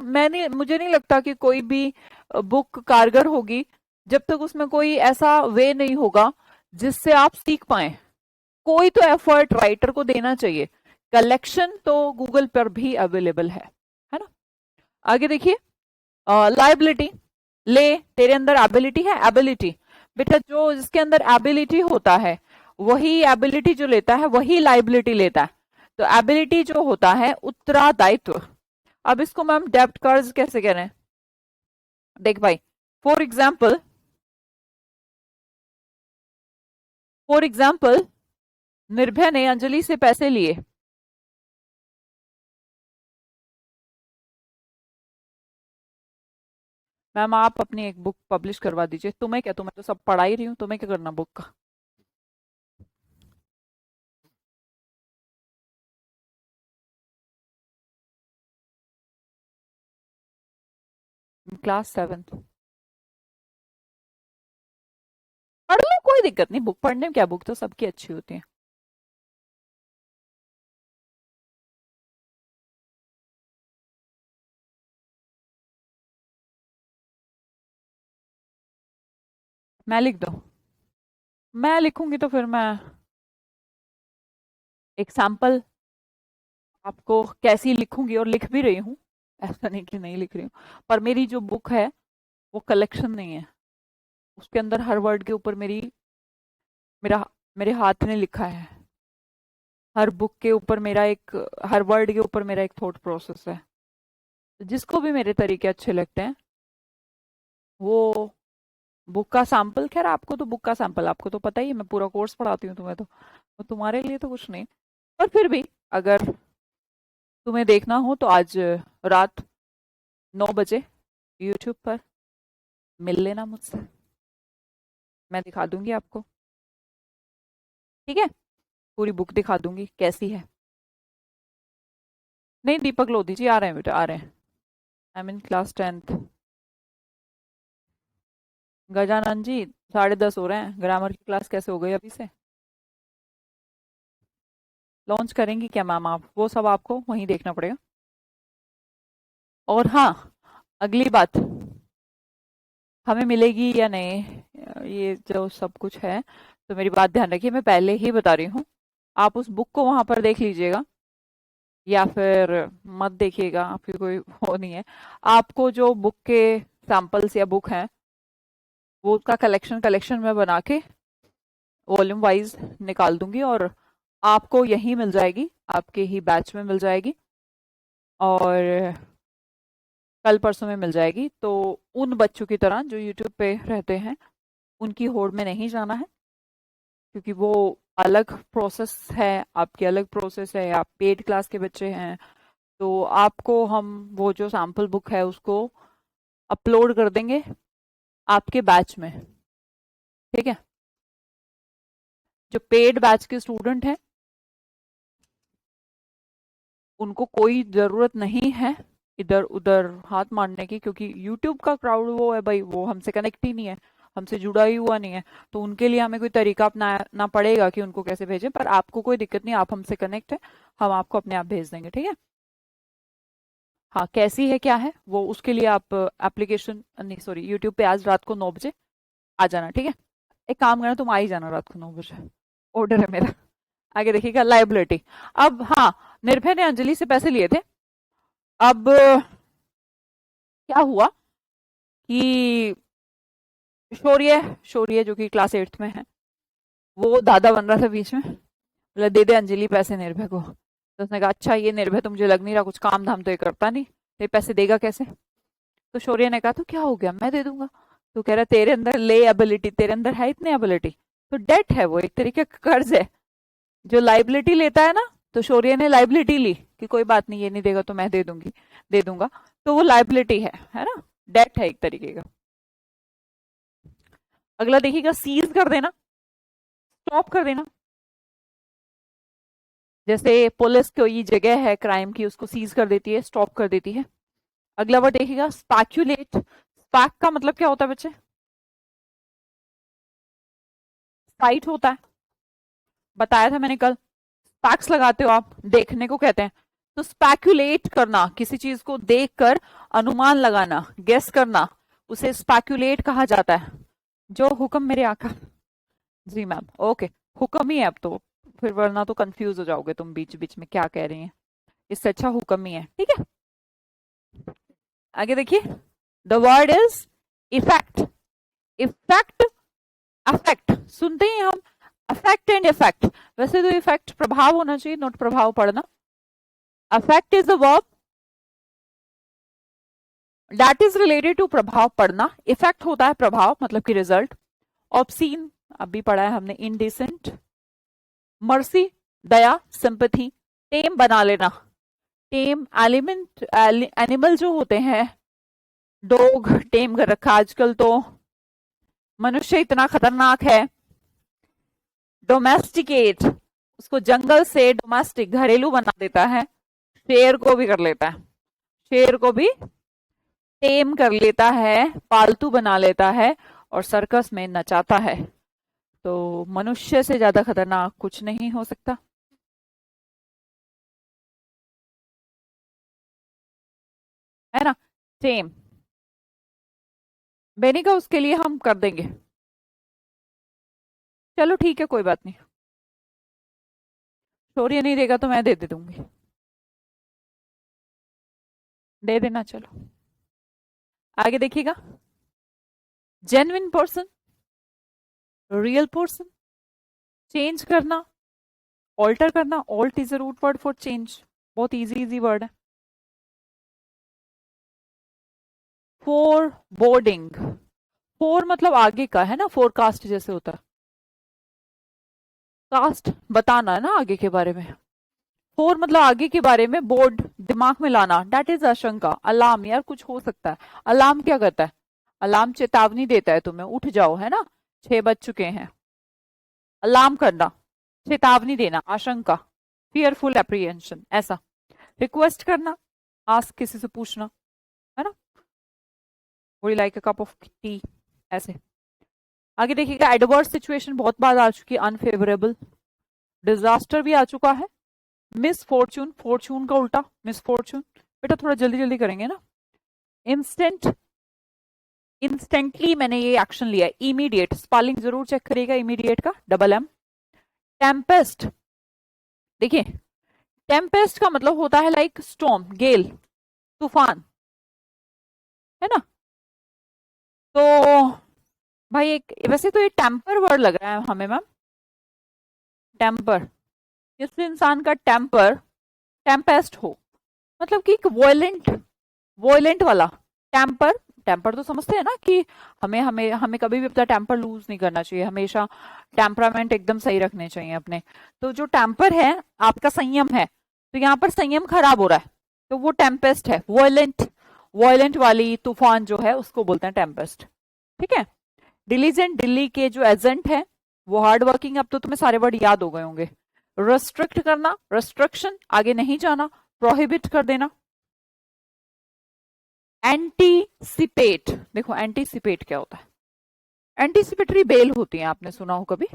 Speaker 1: मुझे नहीं लगता कि कोई भी बुक कारगर होगी जब तक उसमें कोई ऐसा वे नहीं होगा जिससे आप सीख पाए। कोई तो एफर्ट राइटर को देना चाहिए। कलेक्शन तो गूगल पर भी अवेलेबल है ना। आगे देखिए, लाइबिलिटी। ले, तेरे अंदर एबिलिटी है, एबिलिटी बेटा, जो जिसके अंदर एबिलिटी होता है वही एबिलिटी जो लेता है वही लाइबिलिटी लेता है। तो एबिलिटी जो होता है उत्तरदायित्व। अब इसको मैम डेब्ट कर्ज कैसे कह रहे हैं? देख भाई, फॉर एग्जाम्पल, निर्भय ने अंजलि से पैसे लिए। मैम आप अपनी एक बुक पब्लिश करवा दीजिए। तुम्हें क्या, तुम्हें तो सब पढ़ा ही रही हूँ, तुम्हें क्या करना बुक का? क्लास 7 पढ़ लो, कोई दिक्कत नहीं, बुक पढ़ने में क्या, बुक तो सबकी अच्छी होती है। मैं लिख दूं? मैं लिखूंगी तो फिर मैं एक सैंपल आपको कैसी लिखूंगी, और लिख भी रही हूँ, ऐसा नहीं कि नहीं लिख रही हूँ। पर मेरी जो बुक है वो कलेक्शन नहीं है, उसके अंदर हर वर्ड के ऊपर मेरा मेरे हाथ ने लिखा है। हर बुक के ऊपर मेरा एक, हर वर्ड के ऊपर मेरा एक थॉट प्रोसेस है। तो जिसको भी मेरे तरीके अच्छे लगते हैं वो बुक का सैंपल, खैर आपको तो बुक का सैंपल, आपको तो पता ही है, मैं पूरा कोर्स पढ़ाती हूँ तुम्हें, तो तुम्हारे लिए तो कुछ नहीं। पर फिर भी अगर तुम्हें देखना हो तो आज रात 9 बजे यूट्यूब पर मिल लेना मुझसे, मैं दिखा दूंगी आपको। ठीक है, पूरी बुक दिखा दूंगी कैसी है। नहीं, दीपक लोधी जी आ रहे हैं बेटा, आ रहे हैं। I mean class 10th। Gajanan ji 10:30 हो रहे हैं, ग्रामर की क्लास कैसे हो गई अभी से? लॉन्च करेंगी क्या मैम आप? वो सब आपको वहीं देखना पड़ेगा। और हाँ, अगली बात, हमें मिलेगी या नहीं ये जो सब कुछ है, तो मेरी बात ध्यान रखिए, मैं पहले ही बता रही हूँ। आप उस बुक को वहां पर देख लीजिएगा या फिर मत देखिएगा, आपकी कोई वो नहीं है। आपको जो बुक के सैंपल्स या बुक हैं वो उसका कलेक्शन कलेक्शन में बना के वॉल्यूम वाइज निकाल दूंगी, और आपको यहीं मिल जाएगी, आपके ही बैच में मिल जाएगी, और कल परसों में मिल जाएगी। तो उन बच्चों की तरह जो यूट्यूब पे रहते हैं उनकी होड़ में नहीं जाना है, क्योंकि वो अलग प्रोसेस है, आपकी अलग प्रोसेस है, आप पेड क्लास के बच्चे हैं। तो आपको हम वो जो सैम्पल बुक है उसको अपलोड कर देंगे आपके बैच में। ठीक है, जो पेड बैच के स्टूडेंट हैं उनको कोई जरूरत नहीं है इधर उधर हाथ मारने की, क्योंकि यूट्यूब का क्राउड वो है भाई, वो हमसे कनेक्ट ही नहीं है, हमसे जुड़ा ही हुआ नहीं है। तो उनके लिए हमें कोई तरीका अपनाना पड़ेगा कि उनको कैसे भेजें। पर आपको कोई दिक्कत नहीं, आप हमसे कनेक्ट है, हम आपको अपने आप भेज देंगे। ठीक है, हाँ कैसी है क्या है वो, उसके लिए आप एप्लीकेशन नहीं सॉरी यूट्यूब पे आज रात को 9 बजे आ जाना। ठीक है, एक काम करना, तुम आ ही जाना रात को 9 बजे, ऑर्डर है मेरा। आगे देखिएगा, लाइबिलिटी। अब हाँ, निर्भय ने अंजलि से पैसे लिए थे। अब क्या हुआ कि शौर्य, शौर्य जो कि क्लास 8th में है, वो दादा बन रहा था बीच में, बोला दे दे अंजलि पैसे निर्भय को। तो उसने कहा अच्छा ये निर्भय तो मुझे लग नहीं रहा कुछ काम धाम तो ये करता नहीं, तो ये पैसे देगा कैसे। तो शौर्य ने कहा तो क्या हो गया मैं दे दूंगा। तो कह रहा तेरे अंदर ले एबिलिटी, तेरे अंदर है इतनी एबिलिटी। तो डेट है, वो एक तरीके का कर्ज है। जो लाइबिलिटी लेता है ना, तो शौर्य ने लाइबिलिटी ली कि कोई बात नहीं ये नहीं देगा तो मैं दे दूंगी, दे दूंगा। तो वो लाइबिलिटी है ना, डेट है एक तरीके का। अगला देखिएगा, सीज कर देना, स्टॉप कर देना। जैसे पुलिस कोई जगह है क्राइम की, उसको सीज कर देती है, स्टॉप कर देती है। अगला वर्ड देखिएगा, स्पैक्यूलेट। स्पैक का मतलब क्या होता है बच्चे? साइट होता है, बताया था मैंने कल। स्पैक्स लगाते हो आप, देखने को कहते हैं। तो स्पैक्यूलेट करना, किसी चीज को देखकर अनुमान लगाना, गेस करना, उसे स्पैक्यूलेट कहा जाता है। जो हुक्म मेरे आका। जी मैम, ओके, हुक्म ही है अब तो, फिर वरना तो कंफ्यूज हो जाओगे तुम बीच बीच में क्या कह रही हैं। इससे अच्छा हुक्म ही है, ठीक है। आगे देखिए, the word is effect. Effect, affect सुनते ही हम अफेक्ट एंड इफेक्ट। वैसे तो इफेक्ट प्रभाव होना चाहिए, नोट प्रभाव पढ़ना। Affect is a verb that is related to प्रभाव पढ़ना। इफेक्ट होता है प्रभाव, मतलब कि रिजल्ट। ऑब्सीन अभी पढ़ा है हमने, इनडिसेंट। मर्सी दया, सिंपैथी। टेम बना लेना, टेम एलिमेंट, एनिमल जो होते हैं, डॉग टेम कर रखा आजकल तो। मनुष्य इतना खतरनाक है। डोमेस्टिकेट, उसको जंगल से डोमेस्टिक घरेलू बना देता है। शेर को भी कर लेता है, शेर को भी टेम कर लेता है, पालतू बना लेता है और सर्कस में नचाता है। तो मनुष्य से ज्यादा खतरनाक कुछ नहीं हो सकता, है ना। टेम बेनी का उसके लिए हम कर देंगे, चलो ठीक है कोई बात नहीं। शौर्य नहीं देगा तो मैं दे दूंगी, दे देना चलो। आगे देखिएगा, genuine person, real person. Change करना, ऑल्टर करना। Alt is a root word for change, बहुत इजी इजी वर्ड है। फोर बोर्डिंग, फोर मतलब आगे का, है ना, फोरकास्ट जैसे होता है। कास्ट बताना है ना आगे के बारे में। फोर मतलब आगे के बारे में, बोर्ड दिमाग में लाना, डेट इज आशंका। अलार्म, यार कुछ हो सकता है। अलार्म क्या करता है? अलार्म चेतावनी देता है तुम्हें, उठ जाओ, है ना, 6 बज चुके हैं। अलार्म करना, चेतावनी देना, आशंका, फियरफुल एप्रीहेंशन ऐसा। रिक्वेस्ट करना, आस्क किसी से पूछना, है ना, would like a cup of T ऐसे। आगे देखिएगा, एडवर्स सिचुएशन बहुत बार आ चुकी है, अनफेवरेबल। डिजास्टर भी आ चुका है। मिस फॉर्चून, फॉर्चून का उल्टा मिस फॉर्चून। बेटा थोड़ा जल्दी जल्दी करेंगे ना। इंस्टेंट, इंस्टेंटली मैंने ये एक्शन लिया है। इमीडिएट, स्पेलिंग जरूर चेक करिएगा इमीडिएट का, डबल एम। टेम्पेस्ट, देखिए टेम्पेस्ट का मतलब होता है लाइक स्टॉर्म, गेल, तूफान, है ना। तो भाई एक, वैसे तो ये टेम्पर वर्ड लग रहा है हमें मैम, टेम्पर। जिस इंसान का टेम्पर टेम्पेस्ट हो, मतलब कि एक वॉयलेंट, वॉयलेंट वाला। टेम्पर, टेम्पर तो समझते हैं ना कि हमें हमें हमें कभी भी अपना टेम्पर लूज नहीं करना चाहिए, हमेशा टेम्परामेंट एकदम सही रखने चाहिए अपने। तो जो टेम्पर है आपका, संयम है, तो यहाँ पर संयम खराब हो रहा है, तो वो टेम्पेस्ट है। वॉयलेंट, वॉयलेंट वाली तूफान जो है उसको बोलते हैं टेम्पेस्ट, ठीक है। डिलीजेंट, दिल्ली के जो एजेंट है वो हार्ड वर्किंग। अब तो तुम्हें सारे वर्ड याद हो गए होंगे। रेस्ट्रिक्ट करना, रेस्ट्रिक्शन, आगे नहीं जाना, प्रोहिबिट कर देना। एंटीसिपेट, देखो एंटीसिपेट क्या होता है? एंटीसिपेटरी बेल होती है, आपने सुना हो कभी?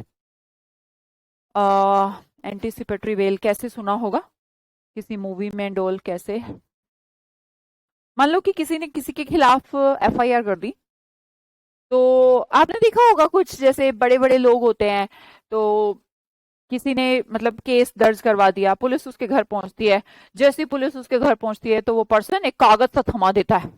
Speaker 1: एंटीसिपेटरी बेल कैसे सुना होगा, किसी मूवी में डोल कैसे? मान लो कि किसी ने किसी के खिलाफ एफआईआर कर दी, तो आपने देखा होगा कुछ जैसे बड़े बड़े लोग होते हैं, तो किसी ने मतलब केस दर्ज करवा दिया, पुलिस उसके घर पहुंचती है। जैसे ही पुलिस उसके घर पहुंचती है तो वो पर्सन एक कागज सा थमा देता है,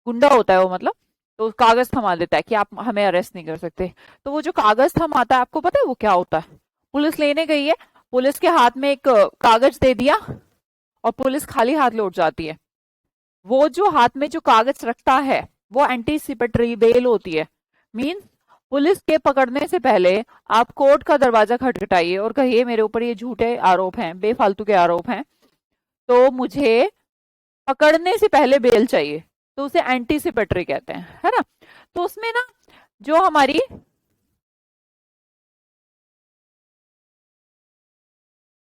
Speaker 1: गुंडा होता है वो मतलब। तो कागज थमा देता है कि आप हमें अरेस्ट नहीं कर सकते। तो वो जो कागज थमाता है, आपको पता है वो क्या होता है? पुलिस लेने गई है, पुलिस के हाथ में एक कागज दे दिया और पुलिस खाली हाथ लौट जाती है। वो जो हाथ में जो कागज रखता है वो एंटीसिपेटरी बेल होती है। मीन पुलिस के पकड़ने से पहले आप कोर्ट का दरवाजा खटखटाइए और कहिए मेरे ऊपर ये झूठे आरोप हैं, बेफालतू के आरोप हैं, तो मुझे पकड़ने से पहले बेल चाहिए। तो उसे एंटीसिपेटरी कहते हैं, है ना। तो उसमें ना जो हमारी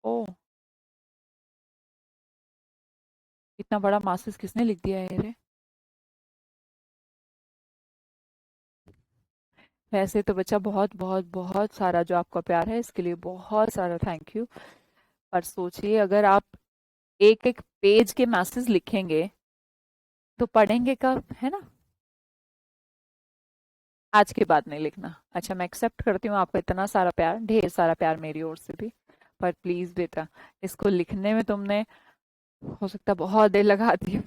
Speaker 1: ओ इतना बड़ा मासिस किसने लिख दिया है रे? वैसे तो बच्चा बहुत बहुत बहुत सारा जो आपका प्यार है इसके लिए बहुत सारा थैंक यू। पर सोचिए अगर आप एक एक पेज के मैसेज लिखेंगे तो पढ़ेंगे कब, है ना। आज के बाद नहीं लिखना। अच्छा, मैं एक्सेप्ट करती हूँ आपका इतना सारा प्यार, ढेर सारा प्यार मेरी ओर से भी, पर प्लीज बेटा इसको लिखने में तुमने हो सकता है बहुत देर लगा दी।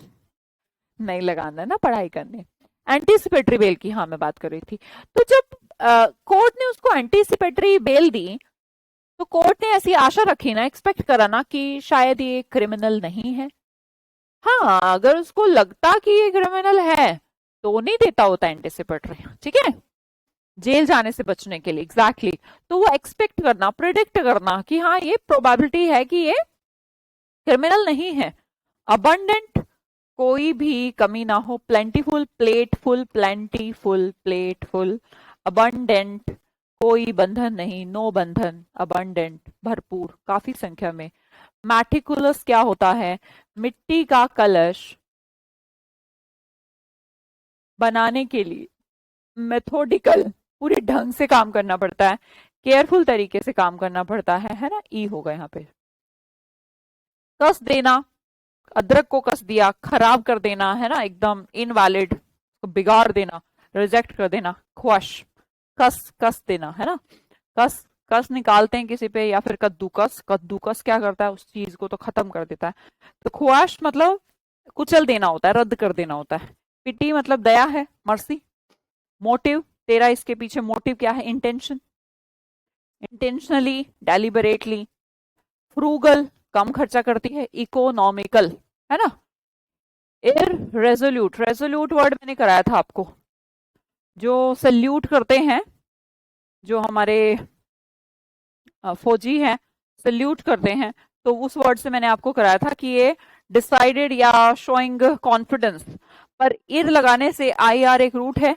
Speaker 1: नहीं लगाना ना पढ़ाई करने। एंटीसिपेटरी बेल की हाँ मैं बात कर रही थी। तो जब कोर्ट ने उसको एंटीसिपेटरी बेल दी तो कोर्ट ने ऐसी आशा रखी ना, एक्सपेक्ट करा ना कि शायद ये क्रिमिनल नहीं है। हाँ, अगर उसको लगता कि ये क्रिमिनल है तो नहीं देता होता एंटीसिपेटरी, ठीक है, जेल जाने से बचने के लिए। एग्जैक्टली तो वो एक्सपेक्ट करना, प्रिडिक्ट करना कि हाँ ये प्रोबेबिलिटी है कि ये क्रिमिनल नहीं है। अबंडेंट, कोई भी कमी ना हो, प्लेंटीफुल, प्लेटफुल, प्लेंटीफुल, प्लेटफुल, अबंडेंट, कोई बंधन नहीं, नो बंधन, अबंडेंट, भरपूर, काफी संख्या में। मैटिकुलस क्या होता है? मिट्टी का कलश बनाने के लिए मेथोडिकल, पूरे ढंग से काम करना पड़ता है, केयरफुल तरीके से काम करना पड़ता है ना। ई होगा यहाँ पे। कस देना, अदरक को कस दिया, खराब कर देना, है ना, एकदम इनवैलिड, बिगाड़ देना, रिजेक्ट कर देना। ख्वाश, कस कस देना, है ना। कस कस निकालते हैं किसी पे, या फिर कद्दूकस, कद्दूकस क्या करता है, उस चीज को तो खत्म कर देता है। तो ख्वाश मतलब कुचल देना होता है, रद्द कर देना होता है। पिटी मतलब दया है, मर्सी। मोटिव, तेरा इसके पीछे मोटिव क्या है? Intention, intentionally, deliberately. फ्रूगल, कम खर्चा करती है। इकोनॉमिकल, है ना। इररेजोल्यूट, रेजोल्यूट वर्ड मैंने कराया था आपको, जो सल्यूट करते हैं, जो हमारे फौजी हैं सल्यूट करते हैं, तो उस वर्ड से मैंने आपको कराया था कि ये डिसाइडेड या शोइंग कॉन्फिडेंस। पर इर लगाने से आई आर एक रूट है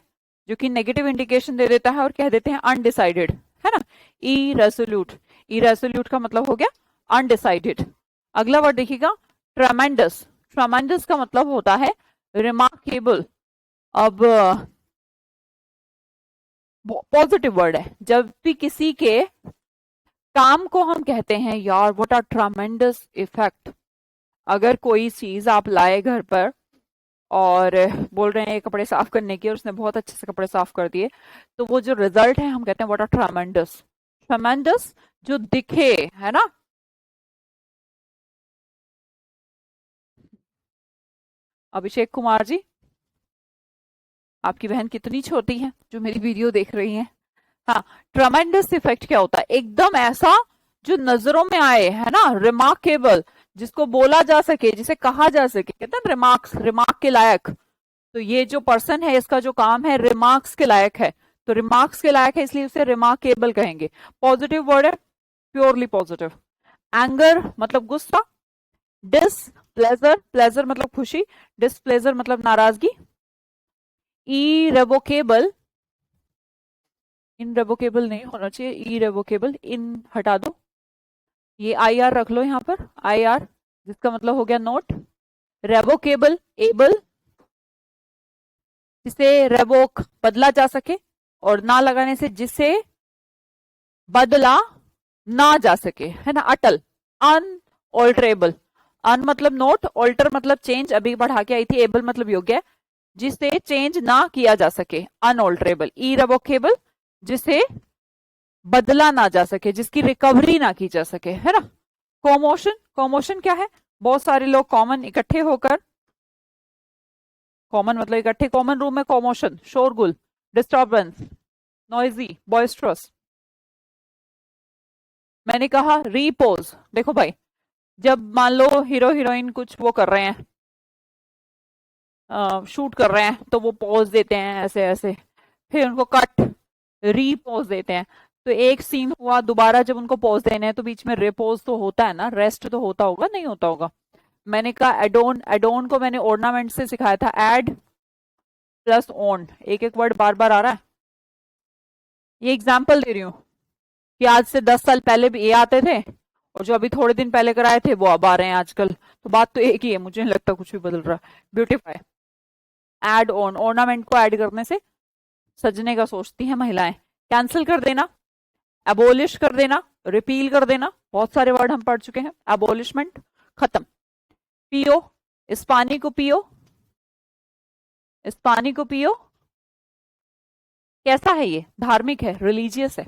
Speaker 1: जो कि नेगेटिव इंडिकेशन दे देता है और कह देते हैं अनडिसाइडेड, है ना। इरेसोल्यूट, इरेसोल्यूट का मतलब हो गया अनडिसाइडेड। अगला वर्ड देखिएगा, ट्रेमेंडस। ट्रेमेंडस का मतलब होता है रिमार्केबल। अब पॉजिटिव वर्ड है। जब भी किसी के काम को हम कहते हैं यार व्हाट आर ट्रेमेंडस इफेक्ट, अगर कोई चीज आप लाए घर पर और बोल रहे हैं ये कपड़े साफ करने की और उसने बहुत अच्छे से कपड़े साफ कर दिए, तो वो जो रिजल्ट है हम कहते हैं व्हाट आर ट्रेमेंडस। ट्रेमेंडस जो दिखे, है ना। अभिषेक कुमार जी, आपकी बहन कितनी छोटी है जो मेरी वीडियो देख रही है। हाँ, ट्रेमेंडस इफेक्ट क्या होता है? एकदम ऐसा जो नजरों में आए, है ना, रिमार्केबल, जिसको बोला जा सके, जिसे कहा जा सके, कहते हैं रिमार्क्स, रिमार्क के लायक। तो ये जो पर्सन है इसका जो काम है रिमार्क्स के लायक है, तो रिमार्क्स के लायक है इसलिए उसे रिमार्केबल कहेंगे। पॉजिटिव वर्ड है, प्योरली पॉजिटिव। एंगर मतलब गुस्सा। डिस प्लेजर, प्लेजर मतलब खुशी, डिसप्लेजर मतलब नाराजगी। इरेवोकेबल, इनरेवोकेबल नहीं होना चाहिए, इरेवोकेबल, इन हटा दो, ये आई आर रख लो यहाँ पर, आई आर, जिसका मतलब हो गया नोट। रेवोकेबल, एबल, जिसे रेवोक बदला जा सके, और ना लगाने से जिसे बदला ना जा सके, है ना। अटल, अनऑल्टरेबल, अन मतलब नोट, ऑल्टर मतलब चेंज, अभी बढ़ा के आई थी, एबल मतलब योग्य, जिसे चेंज ना किया जा सके, अनऑल्टरेबल। इरेवोकेबल, जिसे बदला ना जा सके, जिसकी रिकवरी ना की जा सके, है ना। कॉमोशन, कॉमोशन क्या है? बहुत सारे लोग कॉमन इकट्ठे होकर कॉमन मतलब इकट्ठे कॉमन रूम में कॉमोशन, शोरगुल, डिस्टर्बेंस, नॉइजी, बॉयस्ट्रस। मैंने कहा रीपोज। देखो भाई, जब मान लो हीरो हीरोइन कुछ वो कर रहे हैं, शूट कर रहे हैं, तो वो पोज देते हैं ऐसे ऐसे, फिर उनको कट, रीपोज देते हैं। तो एक सीन हुआ, दोबारा जब उनको पोज देने हैं तो बीच में रिपोज तो होता है ना, रेस्ट तो होता होगा, नहीं होता होगा। मैंने कहा एडोन, एडोन को मैंने ऑर्नामेंट से सिखाया था, एड प्लस ऑन, एक एक वर्ड बार बार आ रहा है। ये एग्जाम्पल दे रही हूँ कि आज से 10 साल पहले भी ये आते थे, और जो अभी थोड़े दिन पहले कराए थे वो अब आ रहे हैं आजकल, तो बात तो एक ही है, मुझे नहीं लगता कुछ भी बदल रहा है। ब्यूटीफाई, एड ऑन, ऑर्नामेंट को ऐड करने से सजने का सोचती हैं महिलाएं। कैंसिल कर देना, एबोलिश कर देना, रिपील कर देना, बहुत सारे वर्ड हम पढ़ चुके हैं। एबोलिशमेंट, खत्म। पियो, इस पानी को पियो, इस पानी को पियो। कैसा है ये? धार्मिक है, रिलीजियस है।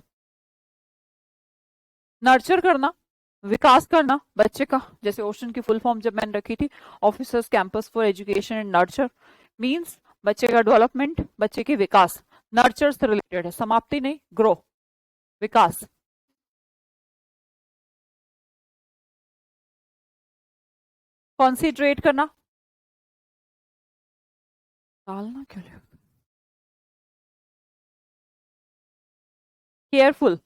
Speaker 1: नर्चर करना, विकास करना बच्चे का, जैसे ओशन की फुल फॉर्म जब मैंने रखी थी, officers campus for education and nurture, means बच्चे का डेवलपमेंट, बच्चे की विकास। नर्चर से रिलेटेड है, समाप्ति नहीं, ग्रो, विकास। कॉन्सेंट्रेट करना, डालना क्यों? केयरफुल,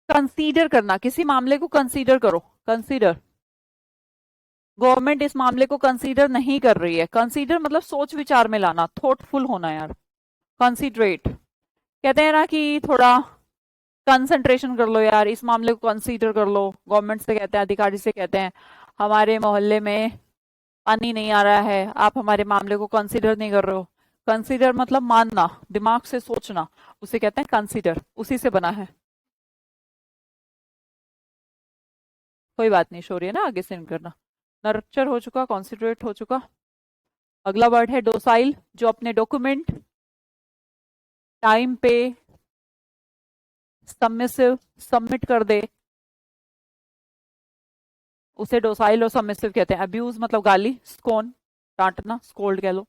Speaker 1: कंसीडर करना, किसी मामले को कंसीडर करो, कंसीडर। गवर्नमेंट इस मामले को कंसीडर नहीं कर रही है, कंसीडर मतलब सोच विचार में लाना, थॉटफुल होना यार। कंसीडरेट, कहते हैं ना कि थोड़ा कंसंट्रेशन कर लो यार, इस मामले को कंसीडर कर लो। गवर्नमेंट से कहते हैं, अधिकारी से कहते हैं, हमारे मोहल्ले में पानी नहीं आ रहा है, आप हमारे मामले को कंसीडर नहीं कर रहे हो। कंसीडर मतलब मानना, दिमाग से सोचना, उसे कहते हैं कंसीडर, उसी से बना है। कोई बात नहीं, शोर है ना, आगे से करना। नर्चर हो चुका, कॉन्सिडरेट हो चुका। अगला वर्ड है डोसाइल, जो अपने डॉक्यूमेंट टाइम पे सबमिसिव सबमिट कर दे, उसे डोसाइल और सबमिसिव कहते हैं। अब्यूज मतलब गाली, स्कोन डांटना, स्कोल्ड कह लो।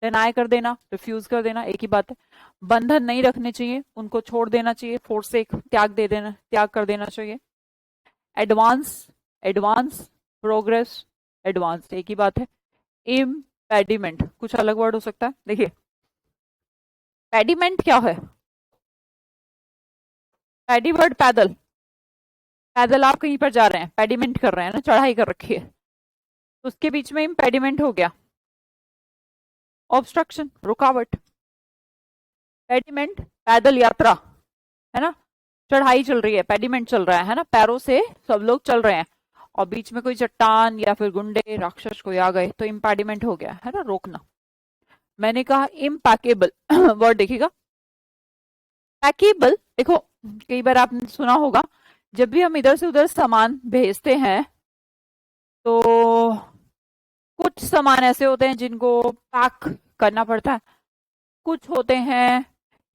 Speaker 1: डिनाई कर देना, रिफ्यूज कर देना, एक ही बात है। बंधन नहीं रखने चाहिए, उनको छोड़ देना चाहिए, फोर्सेक, त्याग दे देना, त्याग कर देना चाहिए। एडवांस, एडवांस, प्रोग्रेस, एडवांस, एक ही बात है। इम्पेडिमेंट, कुछ अलग वर्ड हो सकता है, देखिए पेडिमेंट क्या है? पैडी वर्ड पैदल, पैदल आप कहीं पर जा रहे हैं, पेडिमेंट कर रहे हैं ना, चढ़ाई कर रखी है, तो उसके बीच में इम्पेडिमेंट हो गया। ऑब्स्ट्रक्शन, रुकावट। पेडिमेंट पैदल यात्रा, है ना, चढ़ाई चल रही है, पेडिमेंट चल रहा है ना, पैरों से सब लोग चल रहे हैं, और बीच में कोई चट्टान या फिर गुंडे राक्षस कोई आ गए तो इम्पेडिमेंट हो गया, है ना, रोकना। मैंने कहा इम्पैकेबल वर्ड देखिएगा, पैकेबल। देखो कई बार आपने सुना होगा, जब भी हम इधर से उधर सामान भेजते हैं तो कुछ सामान ऐसे होते हैं जिनको पैक करना पड़ता है, कुछ होते हैं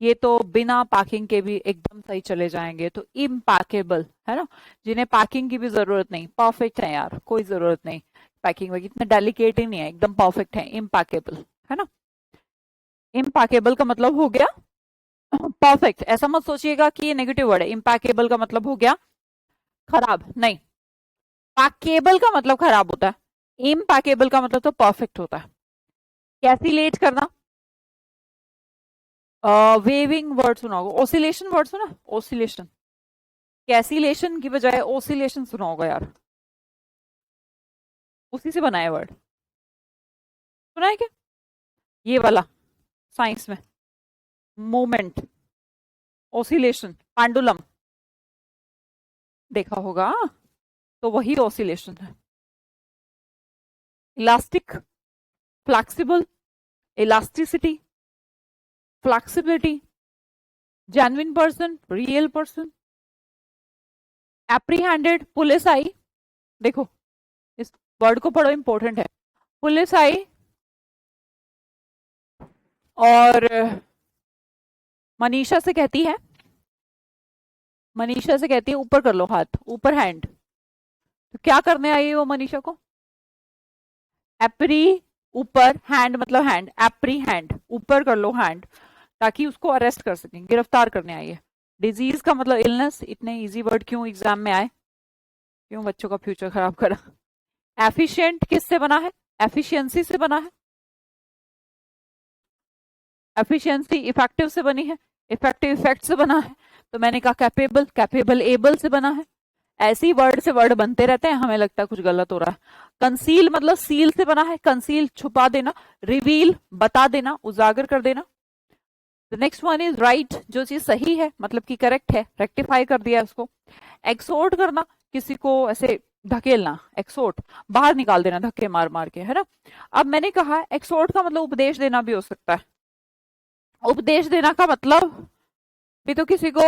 Speaker 1: ये तो बिना पैकिंग के भी एकदम सही चले जाएंगे, तो इम्पैकेबल, है ना, जिन्हें पैकिंग की भी जरूरत नहीं, परफेक्ट है यार, कोई जरूरत नहीं पैकिंग वगैरह, इतना डेलिकेट ही नहीं है, एकदम परफेक्ट है, इम्पैकेबल, है ना। इम्पैकेबल का मतलब हो गया परफेक्ट। ऐसा मत सोचिएगा कि ये नेगेटिव वर्ड है, इम्पैकेबल का मतलब हो गया खराब, नहीं, पैकेबल का मतलब खराब होता है, इम्पैकेबल का मतलब तो परफेक्ट होता है। कैसिलेट करना, वेविंग वर्ड सुना होगा, ओसिलेशन वर्ड सुना, ओसिलेशन, कैसिलेशन की बजाय ओसिलेशन सुना होगा यार, उसी से बनाया वर्ड, सुना है क्या? ये वाला साइंस में, मूवमेंट, ओसिलेशन, पेंडुलम देखा होगा, तो वही ओसिलेशन है। Elastic, flexible, elasticity, flexibility, genuine person, real person. Apprehended, police आई, देखो इस वर्ड को पढ़ो, इंपॉर्टेंट है। पुलिस आई और मनीषा से कहती है, मनीषा से कहती है ऊपर कर लो हाथ, ऊपर हैंड, तो क्या करने आई है वो मनीषा को? एप्री ऊपर, हैंड मतलब हैंड, एप्री हैंड, ऊपर कर लो हैंड, ताकि उसको अरेस्ट कर सकें, गिरफ्तार करने आई है। डिजीज का मतलब इलनेस, इतने इजी वर्ड क्यों एग्जाम में आए, क्यों बच्चों का फ्यूचर खराब करा। एफिशिएंट किससे बना है, एफिशिएंसी से बना है, एफिशिएंसी इफेक्टिव से बनी है, इफेक्टिव इफेक्ट से बना है, तो मैंने कहा कैपेबल, कैपेबल एबल से बना है। ऐसी वर्ड से वर्ड बनते रहते हैं, हमें लगता है कुछ गलत हो रहा है। कंसील मतलब सील से बना है, कंसील छुपा देना, रिवील बता देना, उजागर कर देना। The next one is right, जो चीज सही है मतलब कि करेक्ट है, रेक्टिफाई कर दिया उसको। एक्सोर्ट करना, किसी को ऐसे धकेलना, एक्सोर्ट बाहर निकाल देना धक्के मार मार के, है ना। अब मैंने कहा एक्सोर्ट का मतलब उपदेश देना भी हो सकता है। उपदेश देना का मतलब भी तो किसी को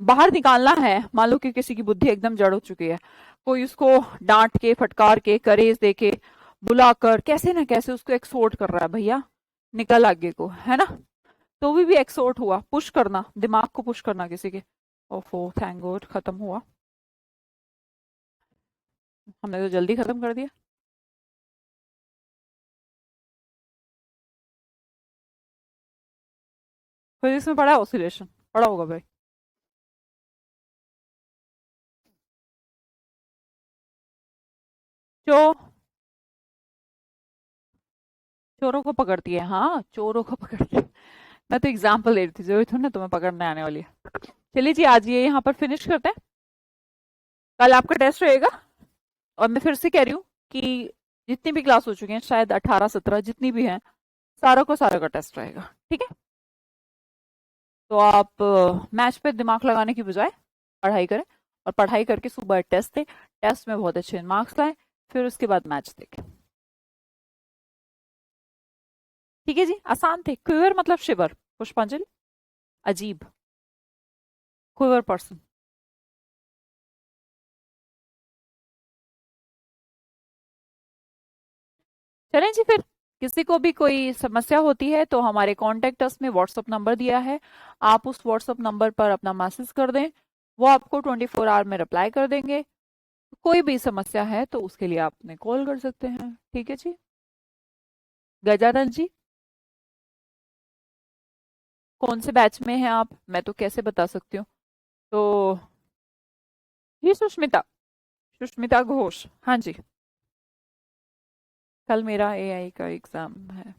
Speaker 1: बाहर निकालना है, मान लो कि किसी की बुद्धि एकदम जड़ हो चुकी है, कोई उसको डांट के, फटकार के, करेज दे के, बुलाकर, कैसे ना कैसे उसको एक्सोर्ट कर रहा है, भैया निकल आगे को, है ना। तो भी एक्सोर्ट हुआ, पुश करना, दिमाग को पुश करना किसी के। ओफो, थैंक गॉड खत्म हुआ, हमने तो जल्दी खत्म कर दिया। फिजिक्स में पढ़ा ऑसिलेशन, पढ़ा होगा भाई। जो चोरों को पकड़ती है, हाँ चोरों को पकड़ती है। मैं तो एग्जाम्पल दे रही थी, जरूरी थोड़ी ना तुम्हें पकड़ने आने वाली है। चलिए जी, आज ये यहाँ पर फिनिश करते हैं, कल आपका टेस्ट रहेगा। और मैं फिर से कह रही हूँ कि जितनी भी क्लास हो चुकी हैं, शायद 18-17 जितनी भी हैं, सारा को सारा का टेस्ट रहेगा, ठीक है। तो आप मैच पे दिमाग लगाने की बजाय पढ़ाई करें, और पढ़ाई करके सुबह टेस्ट दें, टेस्ट में बहुत अच्छे मार्क्स लाएं, फिर उसके बाद मैच देखें। ठीक है जी, आसान थे। क्विवर मतलब शिवर, पुष्पांजलि, अजीब, क्विवर पर्सन। चलें जी फिर, किसी को भी कोई समस्या होती है तो हमारे कॉन्टेक्ट अस में व्हाट्सअप नंबर दिया है, आप उस व्हाट्सअप नंबर पर अपना मैसेज कर दें, वो आपको 24 आवर में रिप्लाई कर देंगे। कोई भी समस्या है तो उसके लिए आपने कॉल कर सकते हैं, ठीक है जी। गजानन जी, कौन से बैच में हैं आप, मैं तो कैसे बता सकती हूँ। तो जी सुष्मिता, सुष्मिता घोष, हाँ जी। कल मेरा एआई का एग्जाम है,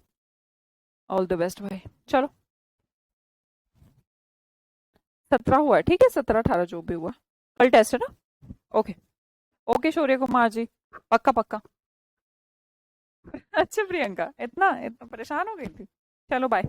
Speaker 1: ऑल द बेस्ट भाई। चलो, 17 हुआ है, ठीक है, 17-18 जो भी हुआ, कल टेस्ट है ना। ओके, ओके शौर्य कुमार जी, पक्का पक्का। अच्छा प्रियंका, इतना इतना परेशान हो गई थी, चलो बाय।